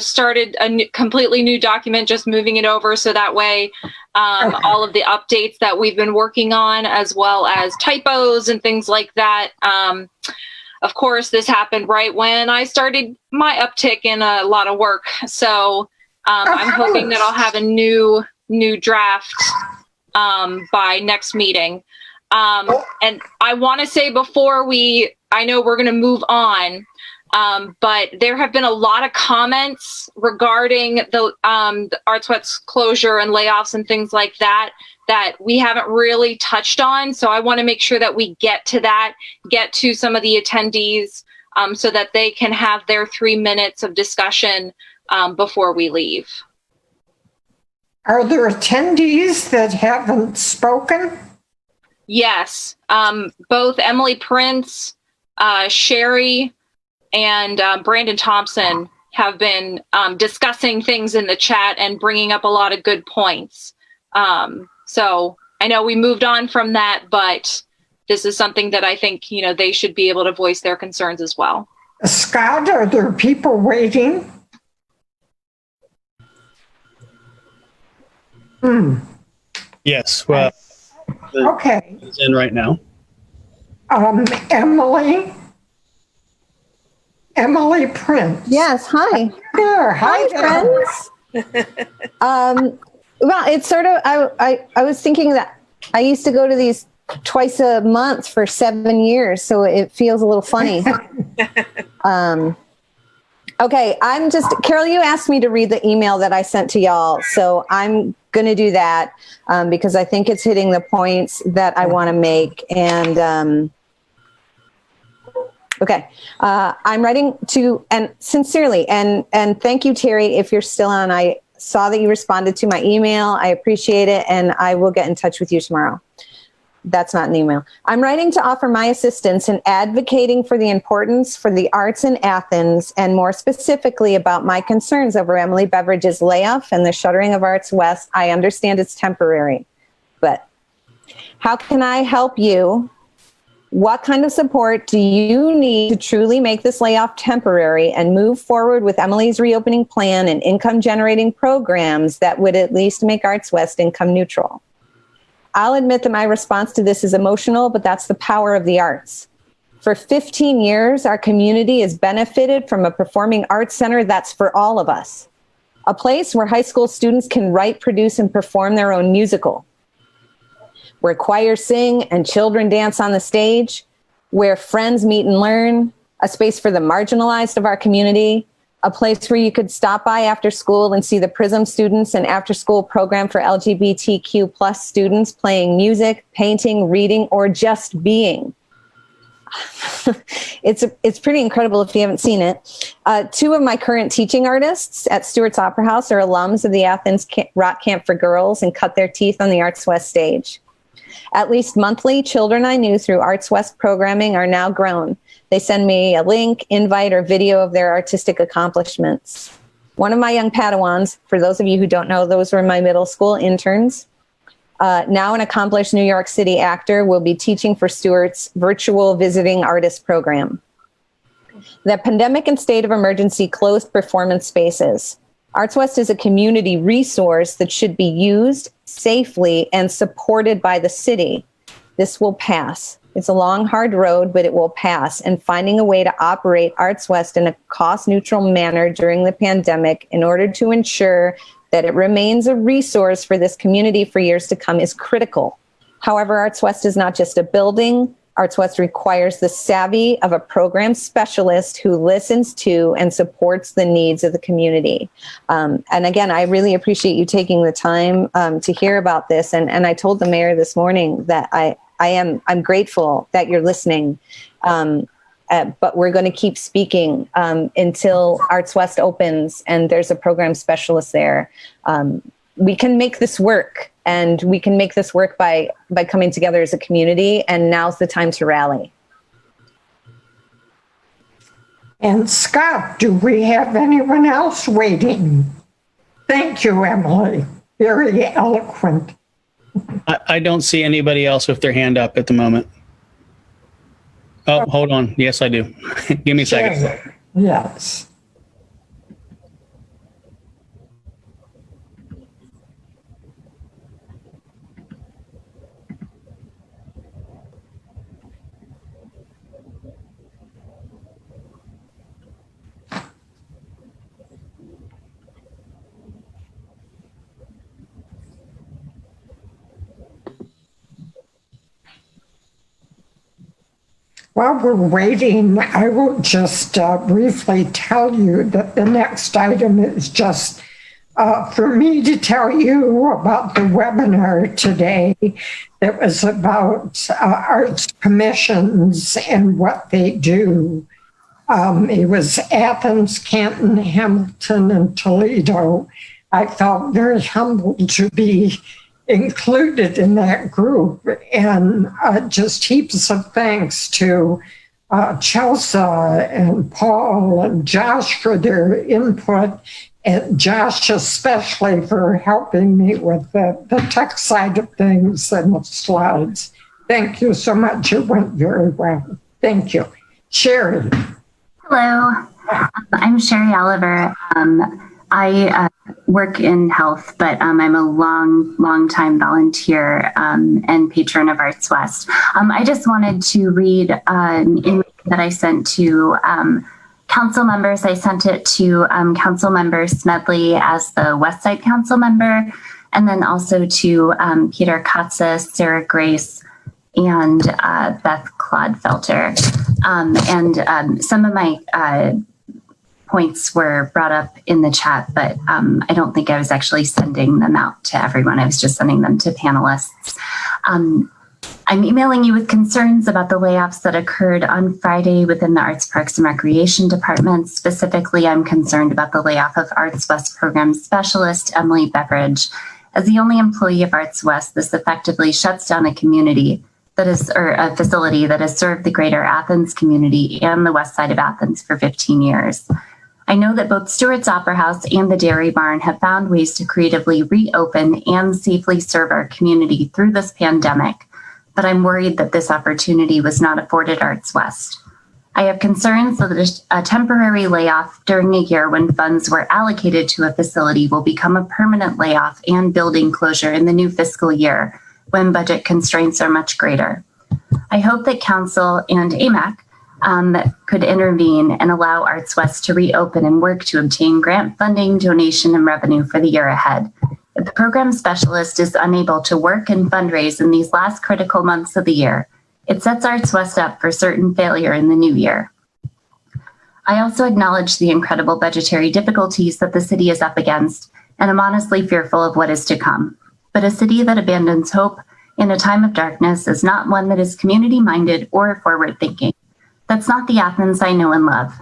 started a completely new document, just moving it over. So that way, all of the updates that we've been working on, as well as typos and things like that. Of course, this happened right when I started my uptick in a lot of work. So I'm hoping that I'll have a new draft by next meeting. And I want to say before I know we're going to move on, but there have been a lot of comments regarding the Arts West closure and layoffs and things like that we haven't really touched on. So I want to make sure that we get to some of the attendees so that they can have their 3 minutes of discussion before we leave. Are there attendees that haven't spoken? Yes, both Emily Prince, Sherry, and Brandon Thompson have been discussing things in the chat and bringing up a lot of good points. So I know we moved on from that, but this is something that I think, they should be able to voice their concerns as well. Scott, are there people waiting? Yes. Well, okay. It's in right now. Emily Prince. Yes. Hi. There. Hi, friends. Well, it's sort of, I was thinking that I used to go to these twice a month for 7 years, so it feels a little funny. Okay, Carol, you asked me to read the email that I sent to y'all, so I'm going to do that because I think it's hitting the points that I want to make. And okay, I'm writing to, and sincerely, and thank you, Terry, if you're still on. I saw that you responded to my email. I appreciate it, and I will get in touch with you tomorrow. That's not an email. I'm writing to offer my assistance in advocating for the importance for the arts in Athens, and more specifically about my concerns over Emily Beveridge's layoff and the shuttering of Arts West. I understand it's temporary, but how can I help you? What kind of support do you need to truly make this layoff temporary and move forward with Emily's reopening plan and income generating programs that would at least make Arts West income neutral? I'll admit that my response to this is emotional, but that's the power of the arts. For 15 years, our community has benefited from a performing arts center that's for all of us. a place where high school students can write, produce, and perform their own musical, where choirs sing and children dance on the stage, where friends meet and learn, a space for the marginalized of our community, a place where you could stop by after school and see the PRISM students and after school program for LGBTQ plus students playing music, painting, reading, or just being. It's pretty incredible if you haven't seen it. Two of my current teaching artists at Stewart's Opera House are alums of the Athens Rock Camp for Girls and cut their teeth on the Arts West stage. At least monthly, children I knew through Arts West programming are now grown. They send me a link, invite, or video of their artistic accomplishments. One of my young Padawans, for those of you who don't know, those were my middle school interns, now an accomplished New York City actor, will be teaching for Stewart's virtual visiting artist program. The pandemic and state of emergency closed performance spaces. Arts West is a community resource that should be used safely and supported by the city. This will pass. It's a long, hard road, but it will pass. And finding a way to operate Arts West in a cost-neutral manner during the pandemic in order to ensure that it remains a resource for this community for years to come is critical. However, Arts West is not just a building. Arts West requires the savvy of a program specialist who listens to and supports the needs of the community. And again, I really appreciate you taking the time to hear about this. And I told the mayor this morning that I'm grateful that you're listening. But we're going to keep speaking until Arts West opens and there's a program specialist there. We can make this work, and we can make this work by coming together as a community, and now's the time to rally. And Scott, do we have anyone else waiting? Thank you, Emily. Very eloquent. I don't see anybody else with their hand up at the moment. Oh, hold on. Yes, I do. Give me a second. Yes. While we're waiting, I will just briefly tell you that the next item is just for me to tell you about the webinar today that was about arts commissions and what they do. It was Athens, Canton, Hamilton, and Toledo. I felt very humbled to be included in that group, and just heaps of thanks to Chelsea and Paul and Josh for their input, and Josh especially for helping me with the tech side of things and the slides. Thank you so much. It went very well. Thank you. Sherry. Hello, I'm Sherry Oliver. I work in health, but I'm a long time volunteer and patron of Arts West. I just wanted to read an email that I sent to council members. I sent it to Council Member Smedley as the West Side Council member, and then also to Peter Katsas, Sarah Grace, and Beth Clodfelter. And some of my points were brought up in the chat, but I don't think I was actually sending them out to everyone. I was just sending them to panelists. I'm emailing you with concerns about the layoffs that occurred on Friday within the Arts, Parks, and Recreation Department. Specifically, I'm concerned about the layoff of Arts West Program Specialist Emily Beveridge. As the only employee of Arts West, this effectively shuts down a community that is, or a facility that has served the greater Athens community and the west side of Athens for 15 years. I know that both Stewart's Opera House and the Dairy Barn have found ways to creatively reopen and safely serve our community through this pandemic, but I'm worried that this opportunity was not afforded Arts West. I have concerns that a temporary layoff during a year when funds were allocated to a facility will become a permanent layoff and building closure in the new fiscal year when budget constraints are much greater. I hope that Council and AMAC could intervene and allow Arts West to reopen and work to obtain grant funding, donation, and revenue for the year ahead. If the program specialist is unable to work and fundraise in these last critical months of the year, it sets Arts West up for certain failure in the new year. I also acknowledge the incredible budgetary difficulties that the city is up against, and am honestly fearful of what is to come. But a city that abandons hope in a time of darkness is not one that is community-minded or forward-thinking. That's not the Athens I know and love.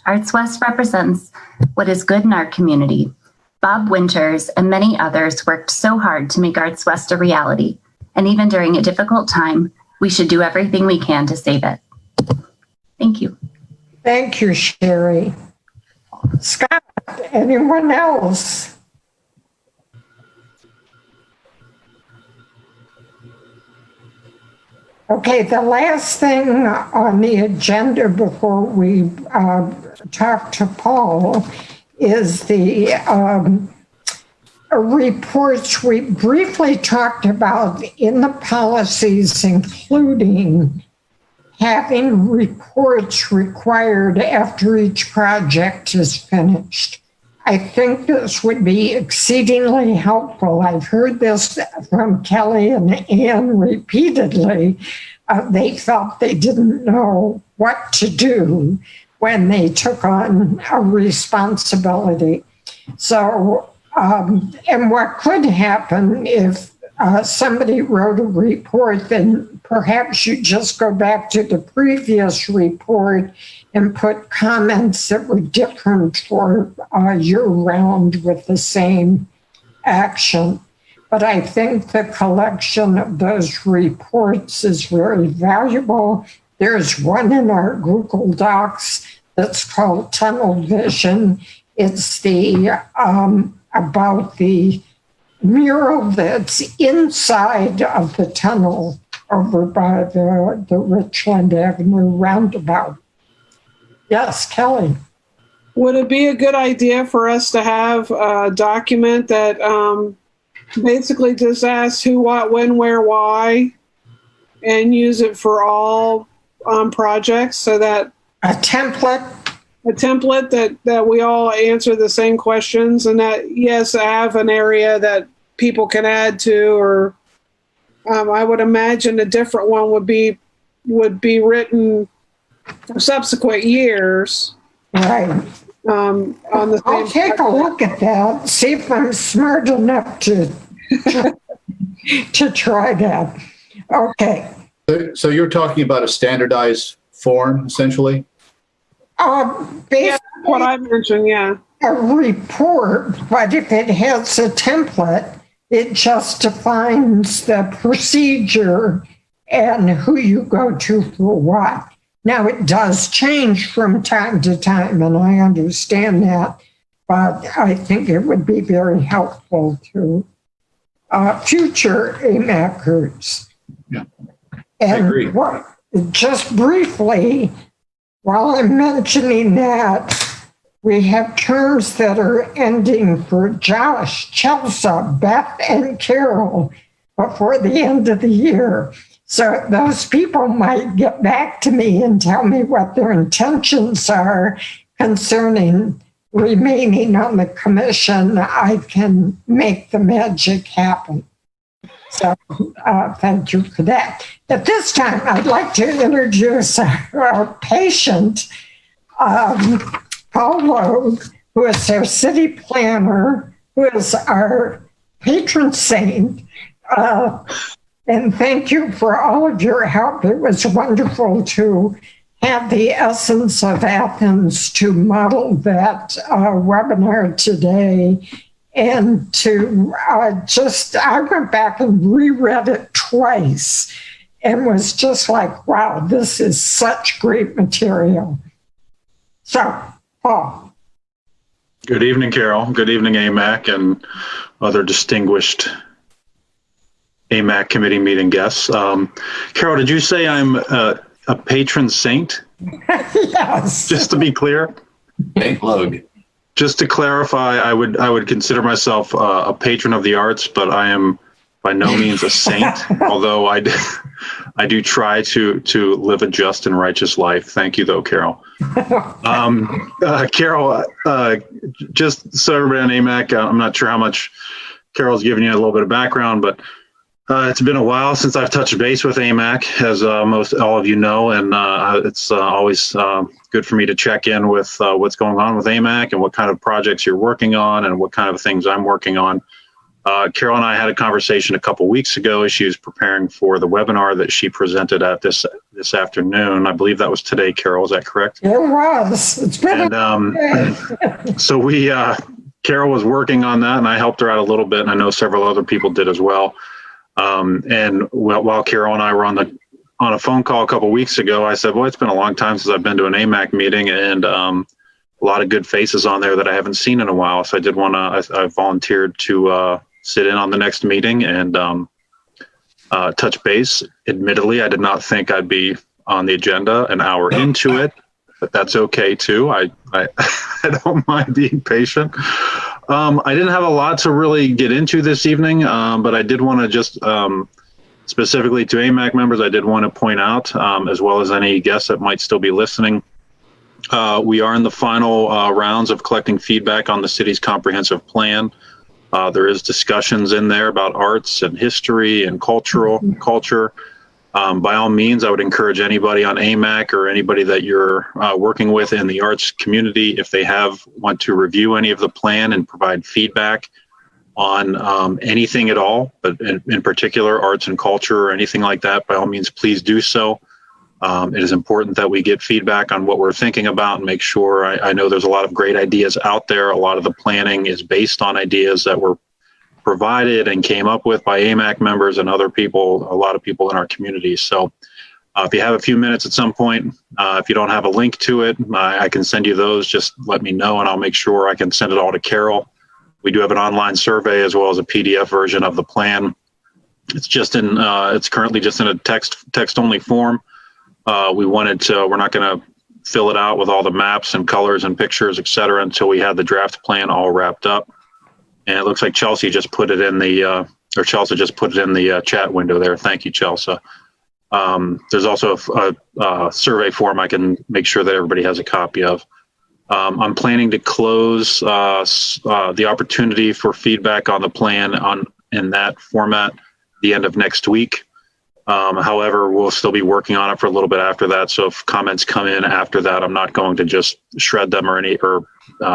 Arts West represents what is good in our community. Bob Winters and many others worked so hard to make Arts West a reality, and even during a difficult time, we should do everything we can to save it. Thank you. Thank you, Sherry. Scott, anyone else? Okay, the last thing on the agenda before we talk to Paul is the reports we briefly talked about in the policies, including having reports required after each project is finished. I think this would be exceedingly helpful. I've heard this from Kelly and Ann repeatedly. They felt they didn't know what to do when they took on a responsibility. So, and what could happen if somebody wrote a report, then perhaps you just go back to the previous report and put comments that were different for year round with the same action. But I think the collection of those reports is very valuable. There's one in our Google Docs that's called Tunnel Vision. It's the about the mural that's inside of the tunnel over by the Richland Avenue roundabout. Yes, Kelly. Would it be a good idea for us to have a document that basically just asks who, what, when, where, why, and use it for all projects so that a template that we all answer the same questions, and that, yes, I have an area that people can add to, or I would imagine a different one would be written for subsequent years. Right. On the I'll take a look at that, see if I'm smart enough to try that. Okay. So you're talking about a standardized form, essentially? Yeah, what I mentioned, yeah. A report, but if it has a template, it just defines the procedure and who you go to for what. Now, it does change from time to time, and I understand that, but I think it would be very helpful to future AMACers. Yeah, and I agree. Just briefly, while I'm mentioning that, we have terms that are ending for Josh, Chelsea, Beth, and Carol before the end of the year. So those people might get back to me and tell me what their intentions are concerning remaining on the commission. I can make the magic happen. So thank you for that. At this time, I'd like to introduce our patient, Paul Logue, who is our city planner, who is our patron saint. And thank you for all of your help. It was wonderful to have the essence of Athens to model that webinar today. And to I went back and reread it twice and was just like, wow, this is such great material. So, Paul. Good evening, Carol. Good evening, AMAC and other distinguished AMAC committee meeting guests. Carol, did you say I'm a patron saint? Yes. Just to be clear? Saint Logue. Just to clarify, I would consider myself a patron of the arts, but I am by no means a saint, although I I do try to live a just and righteous life. Thank you, though, Carol. Carol, just so everybody on AMAC, I'm not sure how much Carol's given you a little bit of background, but it's been a while since I've touched base with AMAC, as most all of you know, and it's always good for me to check in with what's going on with AMAC and what kind of projects you're working on and what kind of things I'm working on. Carol and I had a conversation a couple weeks ago as she was preparing for the webinar that she presented at this afternoon. I believe that was today, Carol. Is that correct? It was. It's been so Carol was working on that, and I helped her out a little bit, and I know several other people did as well. And while Carol and I were on a phone call a couple weeks ago, I said, well, it's been a long time since I've been to an AMAC meeting, and a lot of good faces on there that I haven't seen in a while. So I did want to, I volunteered to sit in on the next meeting and touch base. Admittedly, I did not think I'd be on the agenda an hour into it, but that's okay too. I don't mind being patient. I didn't have a lot to really get into this evening, but I did want to just specifically to AMAC members, I did want to point out, as well as any guests that might still be listening, we are in the final rounds of collecting feedback on the city's comprehensive plan. There is discussions in there about arts and history and culture. By all means, I would encourage anybody on AMAC or anybody that you're working with in the arts community, if they want to review any of the plan and provide feedback on anything at all, but in particular arts and culture or anything like that, by all means, please do so. It is important that we get feedback on what we're thinking about and make sure. I know there's a lot of great ideas out there. A lot of the planning is based on ideas that were provided and came up with by AMAC members and other people, a lot of people in our community. So if you have a few minutes at some point, if you don't have a link to it, I can send you those. Just let me know and I'll make sure I can send it all to Carol. We do have an online survey as well as a PDF version of the plan. It's just it's currently just in a text only form. We're not going to fill it out with all the maps and colors and pictures, et cetera, until we have the draft plan all wrapped up. And it looks like Chelsea just put it in the chat window there. Thank you, Chelsea. There's also a survey form I can make sure that everybody has a copy of. I'm planning to close the opportunity for feedback on the plan in that format the end of next week. However, we'll still be working on it for a little bit after that. So if comments come in after that, I'm not going to just shred them or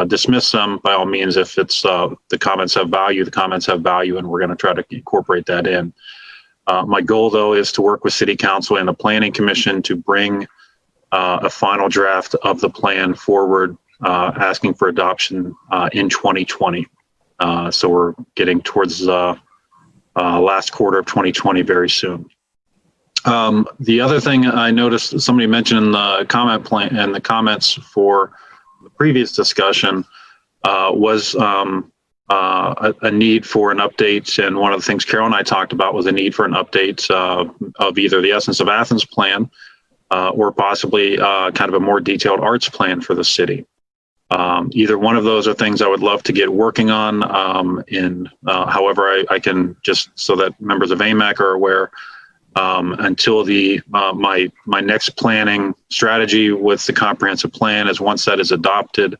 dismiss them. By all means, if it's the comments have value, and we're going to try to incorporate that in. My goal, though, is to work with City Council and the Planning Commission to bring a final draft of the plan forward, asking for adoption in 2020. So we're getting towards last quarter of 2020 very soon. The other thing I noticed somebody mentioned in the comment plan and the comments for the previous discussion was a need for an update. And one of the things Carol and I talked about was a need for an update of either the Essence of Athens plan or possibly kind of a more detailed arts plan for the city. Either one of those are things I would love to get working on. However, I can just so that members of AMAC are aware. Until my next planning strategy with the comprehensive plan is once that is adopted,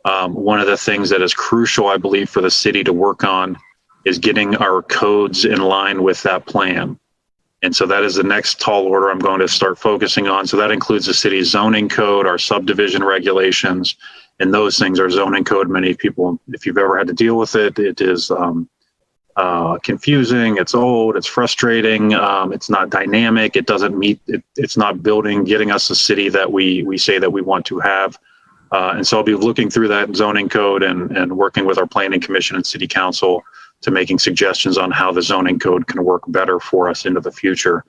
one of the things that is crucial, I believe, for the city to work on is getting our codes in line with that plan. And so that is the next tall order I'm going to start focusing on. So that includes the city's zoning code, our subdivision regulations, and those things are zoning code. Many people, if you've ever had to deal with it, it is confusing, it's old, it's frustrating, it's not dynamic, it doesn't meet, it's not getting us a city that we say that we want to have. And so I'll be looking through that zoning code and working with our planning commission and city council to making suggestions on how the zoning code can work better for us into the future.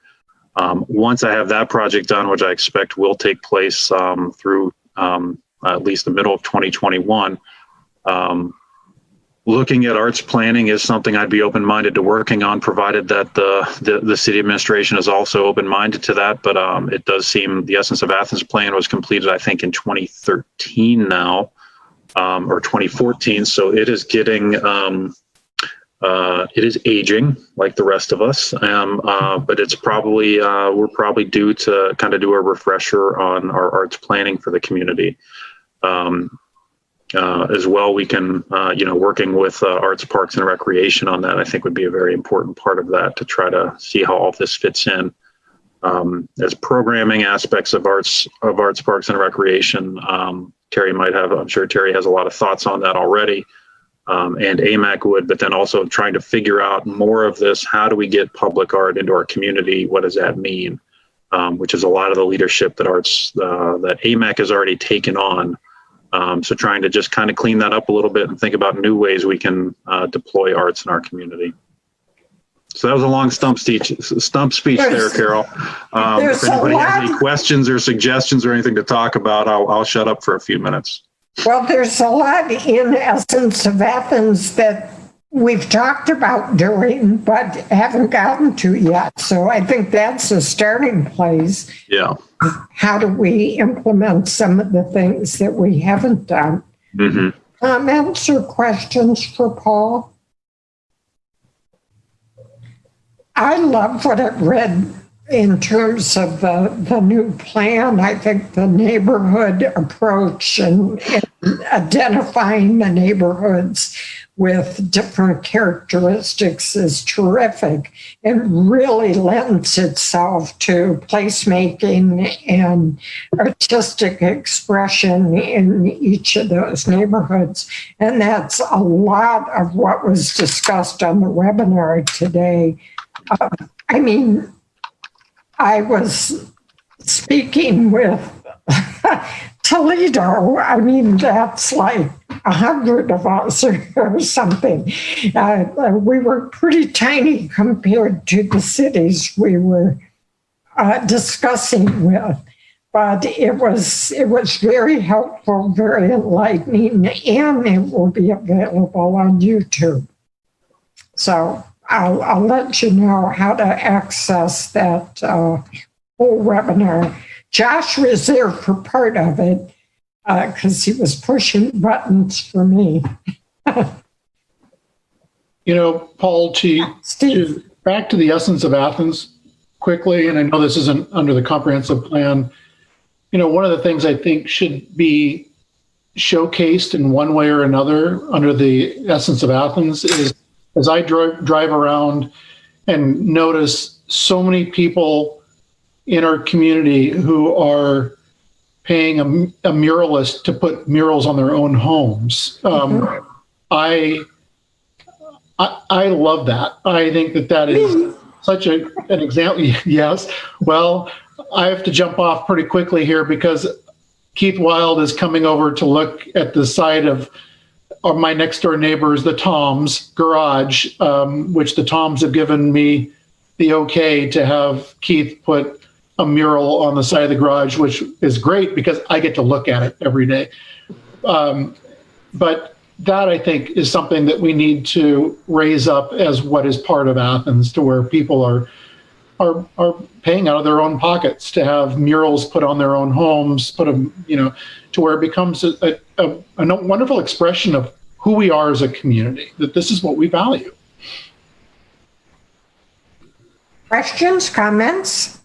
Once I have that project done, which I expect will take place through at least the middle of 2021, looking at arts planning is something I'd be open-minded to working on, provided that the city administration is also open-minded to that. But it does seem the Essence of Athens plan was completed, I think, in 2013 now, or 2014. So it is getting It is aging like the rest of us, but it's probably we're probably due to kind of do a refresher on our arts planning for the community. As well, we can, working with Arts, Parks, and Recreation on that, I think would be a very important part of that to try to see how all this fits in. As programming aspects of arts, Parks, and Recreation, Terry might have, I'm sure Terry has a lot of thoughts on that already, and AMAC would, but then also trying to figure out more of this, how do we get public art into our community? What does that mean? Which is a lot of the leadership that that AMAC has already taken on. So trying to just kind of clean that up a little bit and think about new ways we can deploy arts in our community. So that was a long stump speech there, Carol. If anybody has any questions or suggestions or anything to talk about, I'll shut up for a few minutes. Well, there's a lot in Essence of Athens that we've talked about doing, but haven't gotten to yet. So I think that's a starting place. Yeah. How do we implement some of the things that we haven't done? Mm-hmm. Comments or questions for Paul? I love what it read in terms of the new plan. I think the neighborhood approach and identifying the neighborhoods with different characteristics is terrific and really lends itself to placemaking and artistic expression in each of those neighborhoods. And that's a lot of what was discussed on the webinar today. I was speaking with Toledo. That's like 100 of us or something. We were pretty tiny compared to the cities we were discussing with, but it was very helpful, very enlightening, and it will be available on YouTube. So I'll let you know how to access that whole webinar. Josh was there for part of it because he was pushing buttons for me. Paul, to back to the Essence of Athens quickly, and I know this isn't under the comprehensive plan, one of the things I think should be showcased in one way or another under the Essence of Athens is, as I drive around and notice so many people in our community who are paying a muralist to put murals on their own homes. I love that. I think that is such an example. Yes. Well, I have to jump off pretty quickly here because Keith Wild is coming over to look at the site of my next door neighbors, the Toms garage, which the Toms have given me the okay to have Keith put a mural on the side of the garage, which is great because I get to look at it every day. But that, I think, is something that we need to raise up as what is part of Athens, to where people are paying out of their own pockets to have murals put on their own homes, to where it becomes a wonderful expression of who we are as a community, that this is what we value. Questions, comments?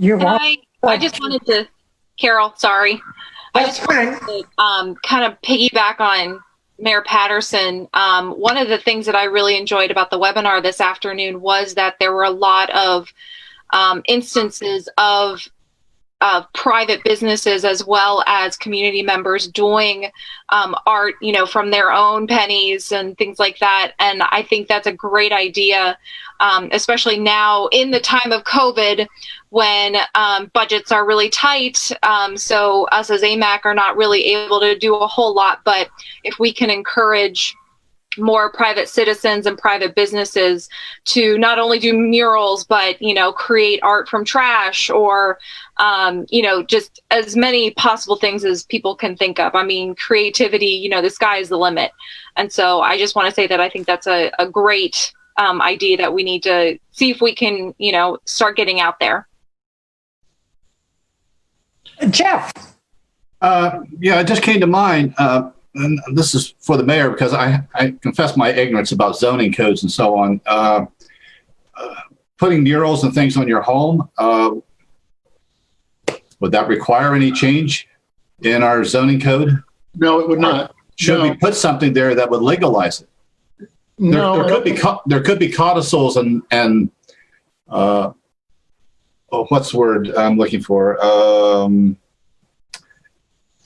I just wanted to, Carol, sorry. I just wanted to kind of piggyback on Mayor Patterson. One of the things that I really enjoyed about the webinar this afternoon was that there were a lot of instances of private businesses as well as community members doing art, from their own pennies and things like that. And I think that's a great idea, especially now in the time of COVID when budgets are really tight. So us as AMAC are not really able to do a whole lot. But if we can encourage more private citizens and private businesses to not only do murals, but, create art from trash or, just as many possible things as people can think of. Creativity, the sky is the limit. And so I just want to say that I think that's a great idea that we need to see if we can, start getting out there. Jeff. It just came to mind. and this is for the mayor because I confess my ignorance about zoning codes and so on. Putting murals and things on your home, would that require any change in our zoning code? No, it would not. Should we put something there that would legalize it? No, there could be codicils and what's the word I'm looking for?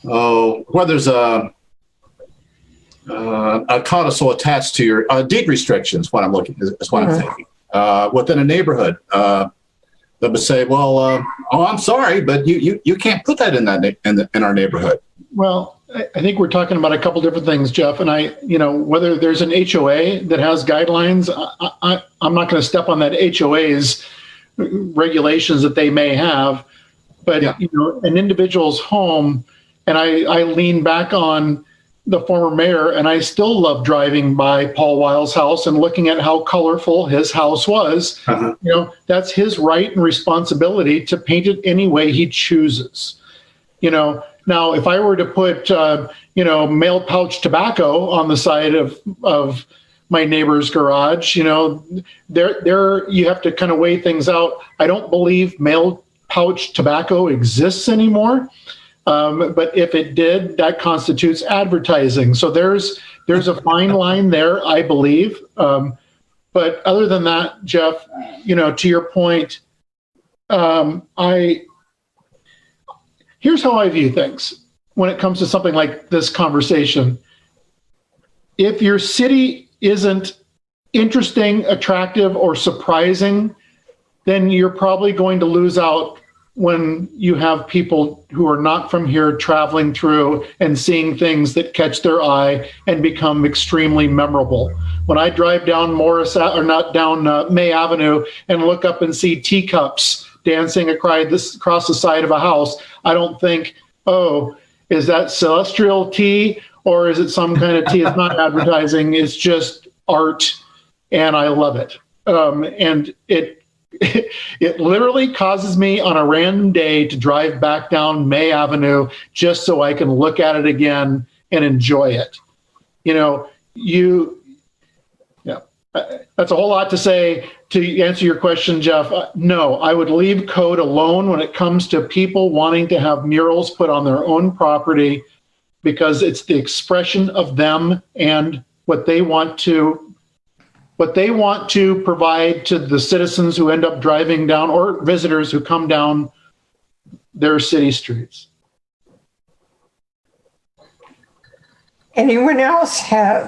Where there's a codicil attached to your deed restrictions. What I'm looking is what I'm thinking. Within a neighborhood, that would say, "Well, I'm sorry, but you can't put that in our neighborhood." Well, I think we're talking about a couple different things, Jeff. And whether there's an HOA that has guidelines, I'm not going to step on that HOA's regulations that they may have. But an individual's home, and I lean back on the former mayor, and I still love driving by Paul Weil's house and looking at how colorful his house was. That's his right and responsibility to paint it any way he chooses. Now, if I were to put, mail pouch tobacco on the side of my neighbor's garage, there you have to kind of weigh things out. I don't believe mail pouch tobacco exists anymore. But if it did, that constitutes advertising. So there's a fine line there, I believe. But other than that, Jeff, to your point, here's how I view things when it comes to something like this conversation. If your city isn't interesting, attractive, or surprising, then you're probably going to lose out when you have people who are not from here traveling through and seeing things that catch their eye and become extremely memorable. When I drive down May Avenue and look up and see teacups dancing across the side of a house, I don't think, oh, is that celestial tea or is it some kind of tea? It's not advertising, it's just art, and I love it. And it literally causes me on a random day to drive back down May Avenue just so I can look at it again and enjoy it. That's a whole lot to say to answer your question, Jeff. No, I would leave code alone when it comes to people wanting to have murals put on their own property, because it's the expression of them and what they want to provide to the citizens who end up driving down, or visitors who come down their city streets. Anyone else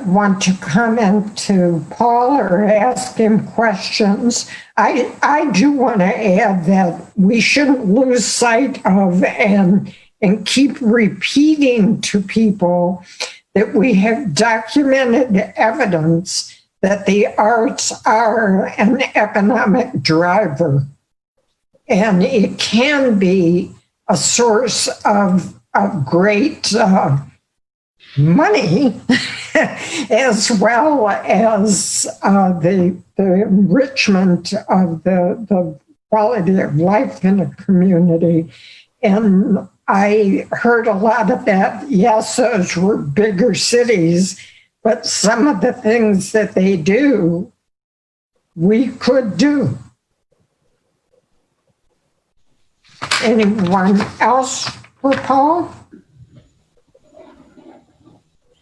want to comment to Paul or ask him questions? I do want to add that we shouldn't lose sight of and keep repeating to people that we have documented evidence that the arts are an economic driver, and it can be a source of great money as well as the enrichment of the quality of life in a community. And I heard a lot of that. Yes, those were bigger cities, but some of the things that they do, we could do. Anyone else for Paul?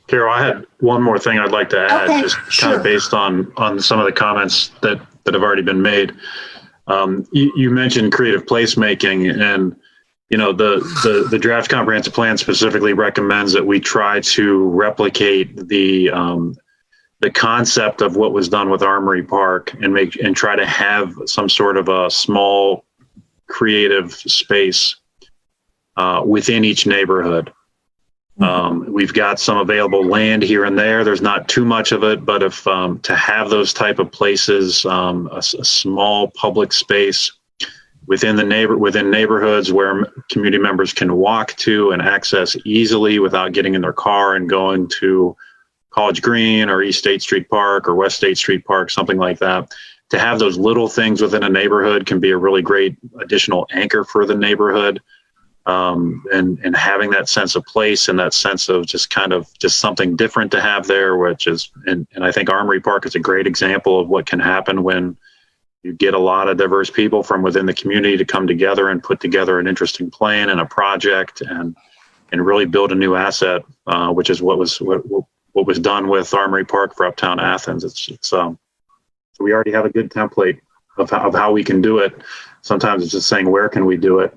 Carol, I had one more thing I'd like to add, okay, just sure. kind of based on some of the comments that have already been made. You mentioned creative placemaking, and the draft comprehensive plan specifically recommends that we try to replicate the concept of what was done with Armory Park and try to have some sort of a small creative space within each neighborhood. We've got some available land here and there. There's not too much of it, but if to have those type of places, a small public space within neighborhoods where community members can walk to and access easily without getting in their car and going to College Green or East State Street Park or West State Street Park, something like that. To have those little things within a neighborhood can be a really great additional anchor for the neighborhood. and having that sense of place and that sense of just something different to have there, which is, and I think Armory Park is a great example of what can happen when you get a lot of diverse people from within the community to come together and put together an interesting plan and a project and really build a new asset, which is what was done with Armory Park for Uptown Athens. So we already have a good template of how we can do it. Sometimes it's just saying, where can we do it?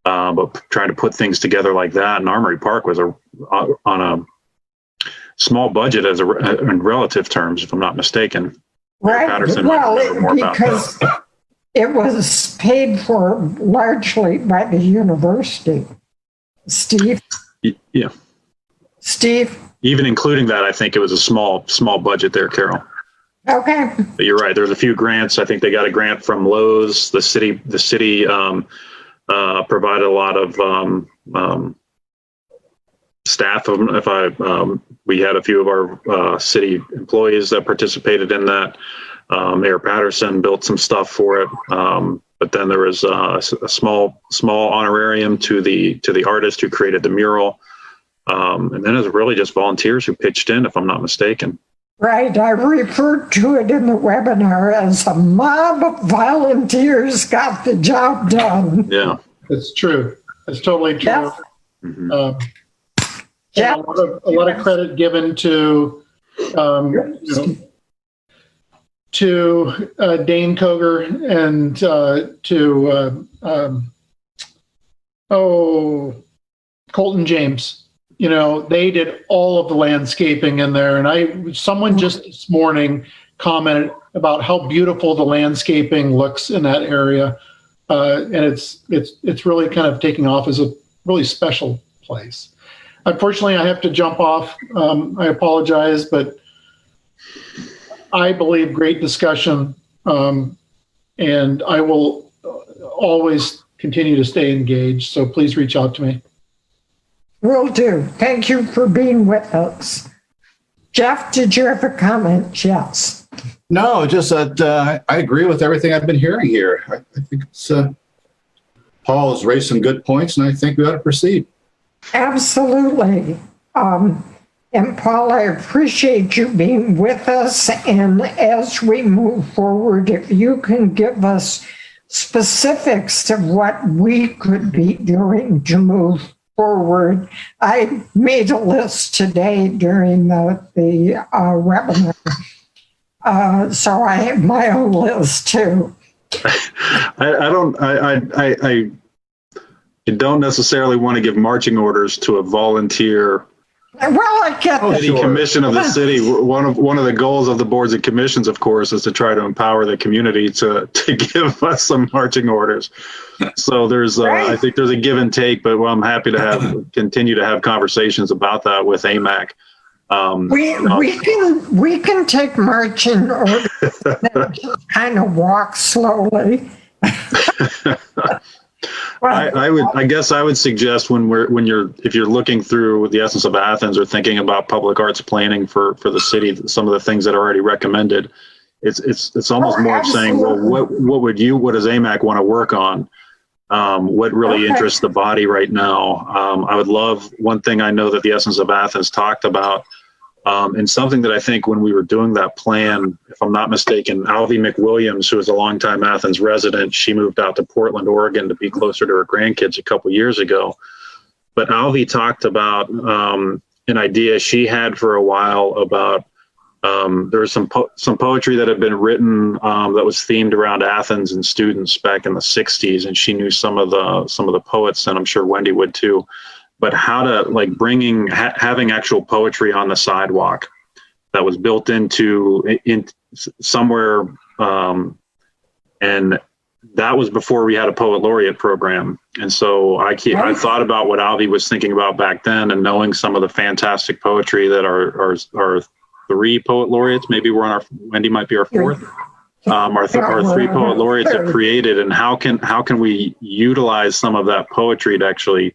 But trying to put things together like that, and Armory Park was on a small budget in relative terms, if I'm not mistaken. Right. Patterson Well, because it was paid for largely by the university. Steve? Yeah. Steve? Even including that, I think it was a small budget there, Carol. Okay. But you're right. There's a few grants. I think they got a grant from Lowe's. The city provided a lot of staff. We had a few of our city employees that participated in that. Mayor Patterson built some stuff for it. But then there was a small honorarium to the artist who created the mural. And then it was really just volunteers who pitched in, if I'm not mistaken. Right. I referred to it in the webinar as a mob of volunteers got the job done. Yeah. It's true. It's totally true. Yeah. A lot of credit given to Dane Koger and Colton James. They did all of the landscaping in there, and someone just this morning commented about how beautiful the landscaping looks in that area, and it's really kind of taking off as a really special place. Unfortunately, I have to jump off. I apologize, but I believe great discussion, and I will always continue to stay engaged. So please reach out to me. Will do. Thank you for being with us. Jeff, did you have a comment? Yes. No, just that I agree with everything I've been hearing here. I think Paul has raised some good points, and I think we ought to proceed. Absolutely. And Paul, I appreciate you being with us. And as we move forward, if you can give us specifics of what we could be doing to move forward. I made a list today during the webinar. So I have my own list too. I don't necessarily want to give marching orders to a volunteer Well, I get city commission of the city. One of the goals of the boards and commissions, of course, is to try to empower the community to give us some marching orders. So there's, I think there's a give and take, but I'm happy to continue to have conversations about that with AMAC. We can take marching orders and just kind of walk slowly. I guess I would suggest if you're looking through the Essence of Athens or thinking about public arts planning for the city, some of the things that are already recommended, it's almost more of saying, well, what does AMAC want to work on? What really interests the body right now? I would love, one thing I know that the Essence of Athens talked about, and something that I think when we were doing that plan, if I'm not mistaken, Alvy McWilliams, who is a longtime Athens resident, she moved out to Portland, Oregon to be closer to her grandkids a couple years ago. But Alvy talked about an idea she had for a while about there was some poetry that had been written that was themed around Athens and students back in the 60s, and she knew some of the poets, and I'm sure Wendy would too. But how to having actual poetry on the sidewalk that was built into somewhere, and that was before we had a poet laureate program. And so I thought about what Alvy was thinking about back then, and knowing some of the fantastic poetry that our 3 poet laureates, maybe Wendy might be our 4th, our 3 poet laureates have created, and how can we utilize some of that poetry to actually,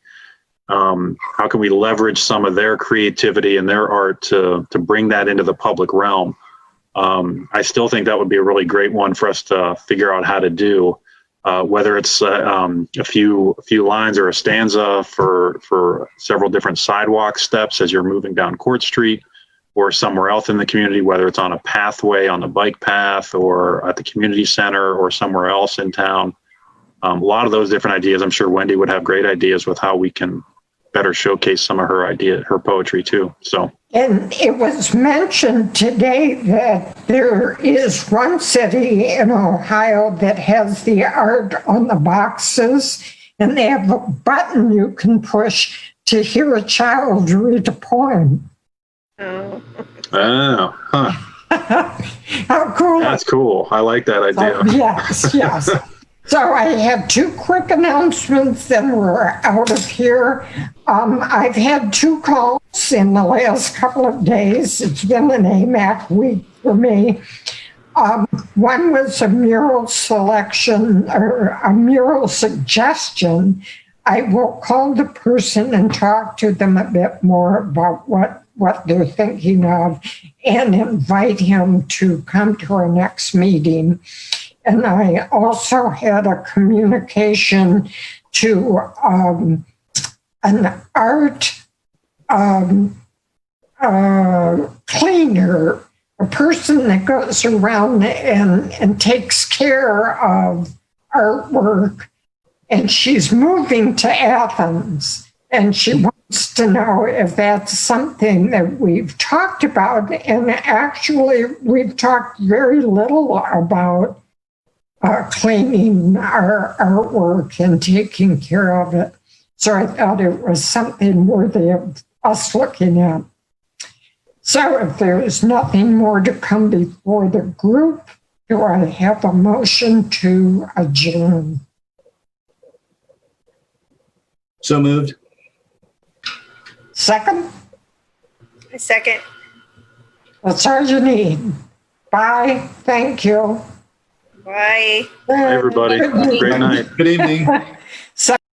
how can we leverage some of their creativity and their art to bring that into the public realm? I still think that would be a really great one for us to figure out how to do. whether it's a few lines or a stanza for several different sidewalk steps as you're moving down Court Street or somewhere else in the community, whether it's on a pathway on the bike path or at the community center or somewhere else in town. A lot of those different ideas. I'm sure Wendy would have great ideas with how we can better showcase some of her poetry too. So. And it was mentioned today that there is one city in Ohio that has the art on the boxes, and they have a button you can push to hear a child read a poem. Oh. Oh, huh. How cool. That's cool. I like that idea. Yes. So I have two quick announcements, then we're out of here. I've had 2 calls in the last couple of days. It's been an AMAC week for me. One was a mural selection or a mural suggestion. I will call the person and talk to them a bit more about what they're thinking of and invite him to come to our next meeting. And I also had a communication to an art cleaner, a person that goes around and takes care of artwork. And she's moving to Athens, and she wants to know if that's something that we've talked about. And actually, we've talked very little about cleaning our artwork and taking care of it. So I thought it was something worthy of us looking at. So if there is nothing more to come before the group, do I have a motion to adjourn? So moved. Second? A second. That's all you need. Bye. Thank you. Bye. Bye, everybody. Great night. Good evening.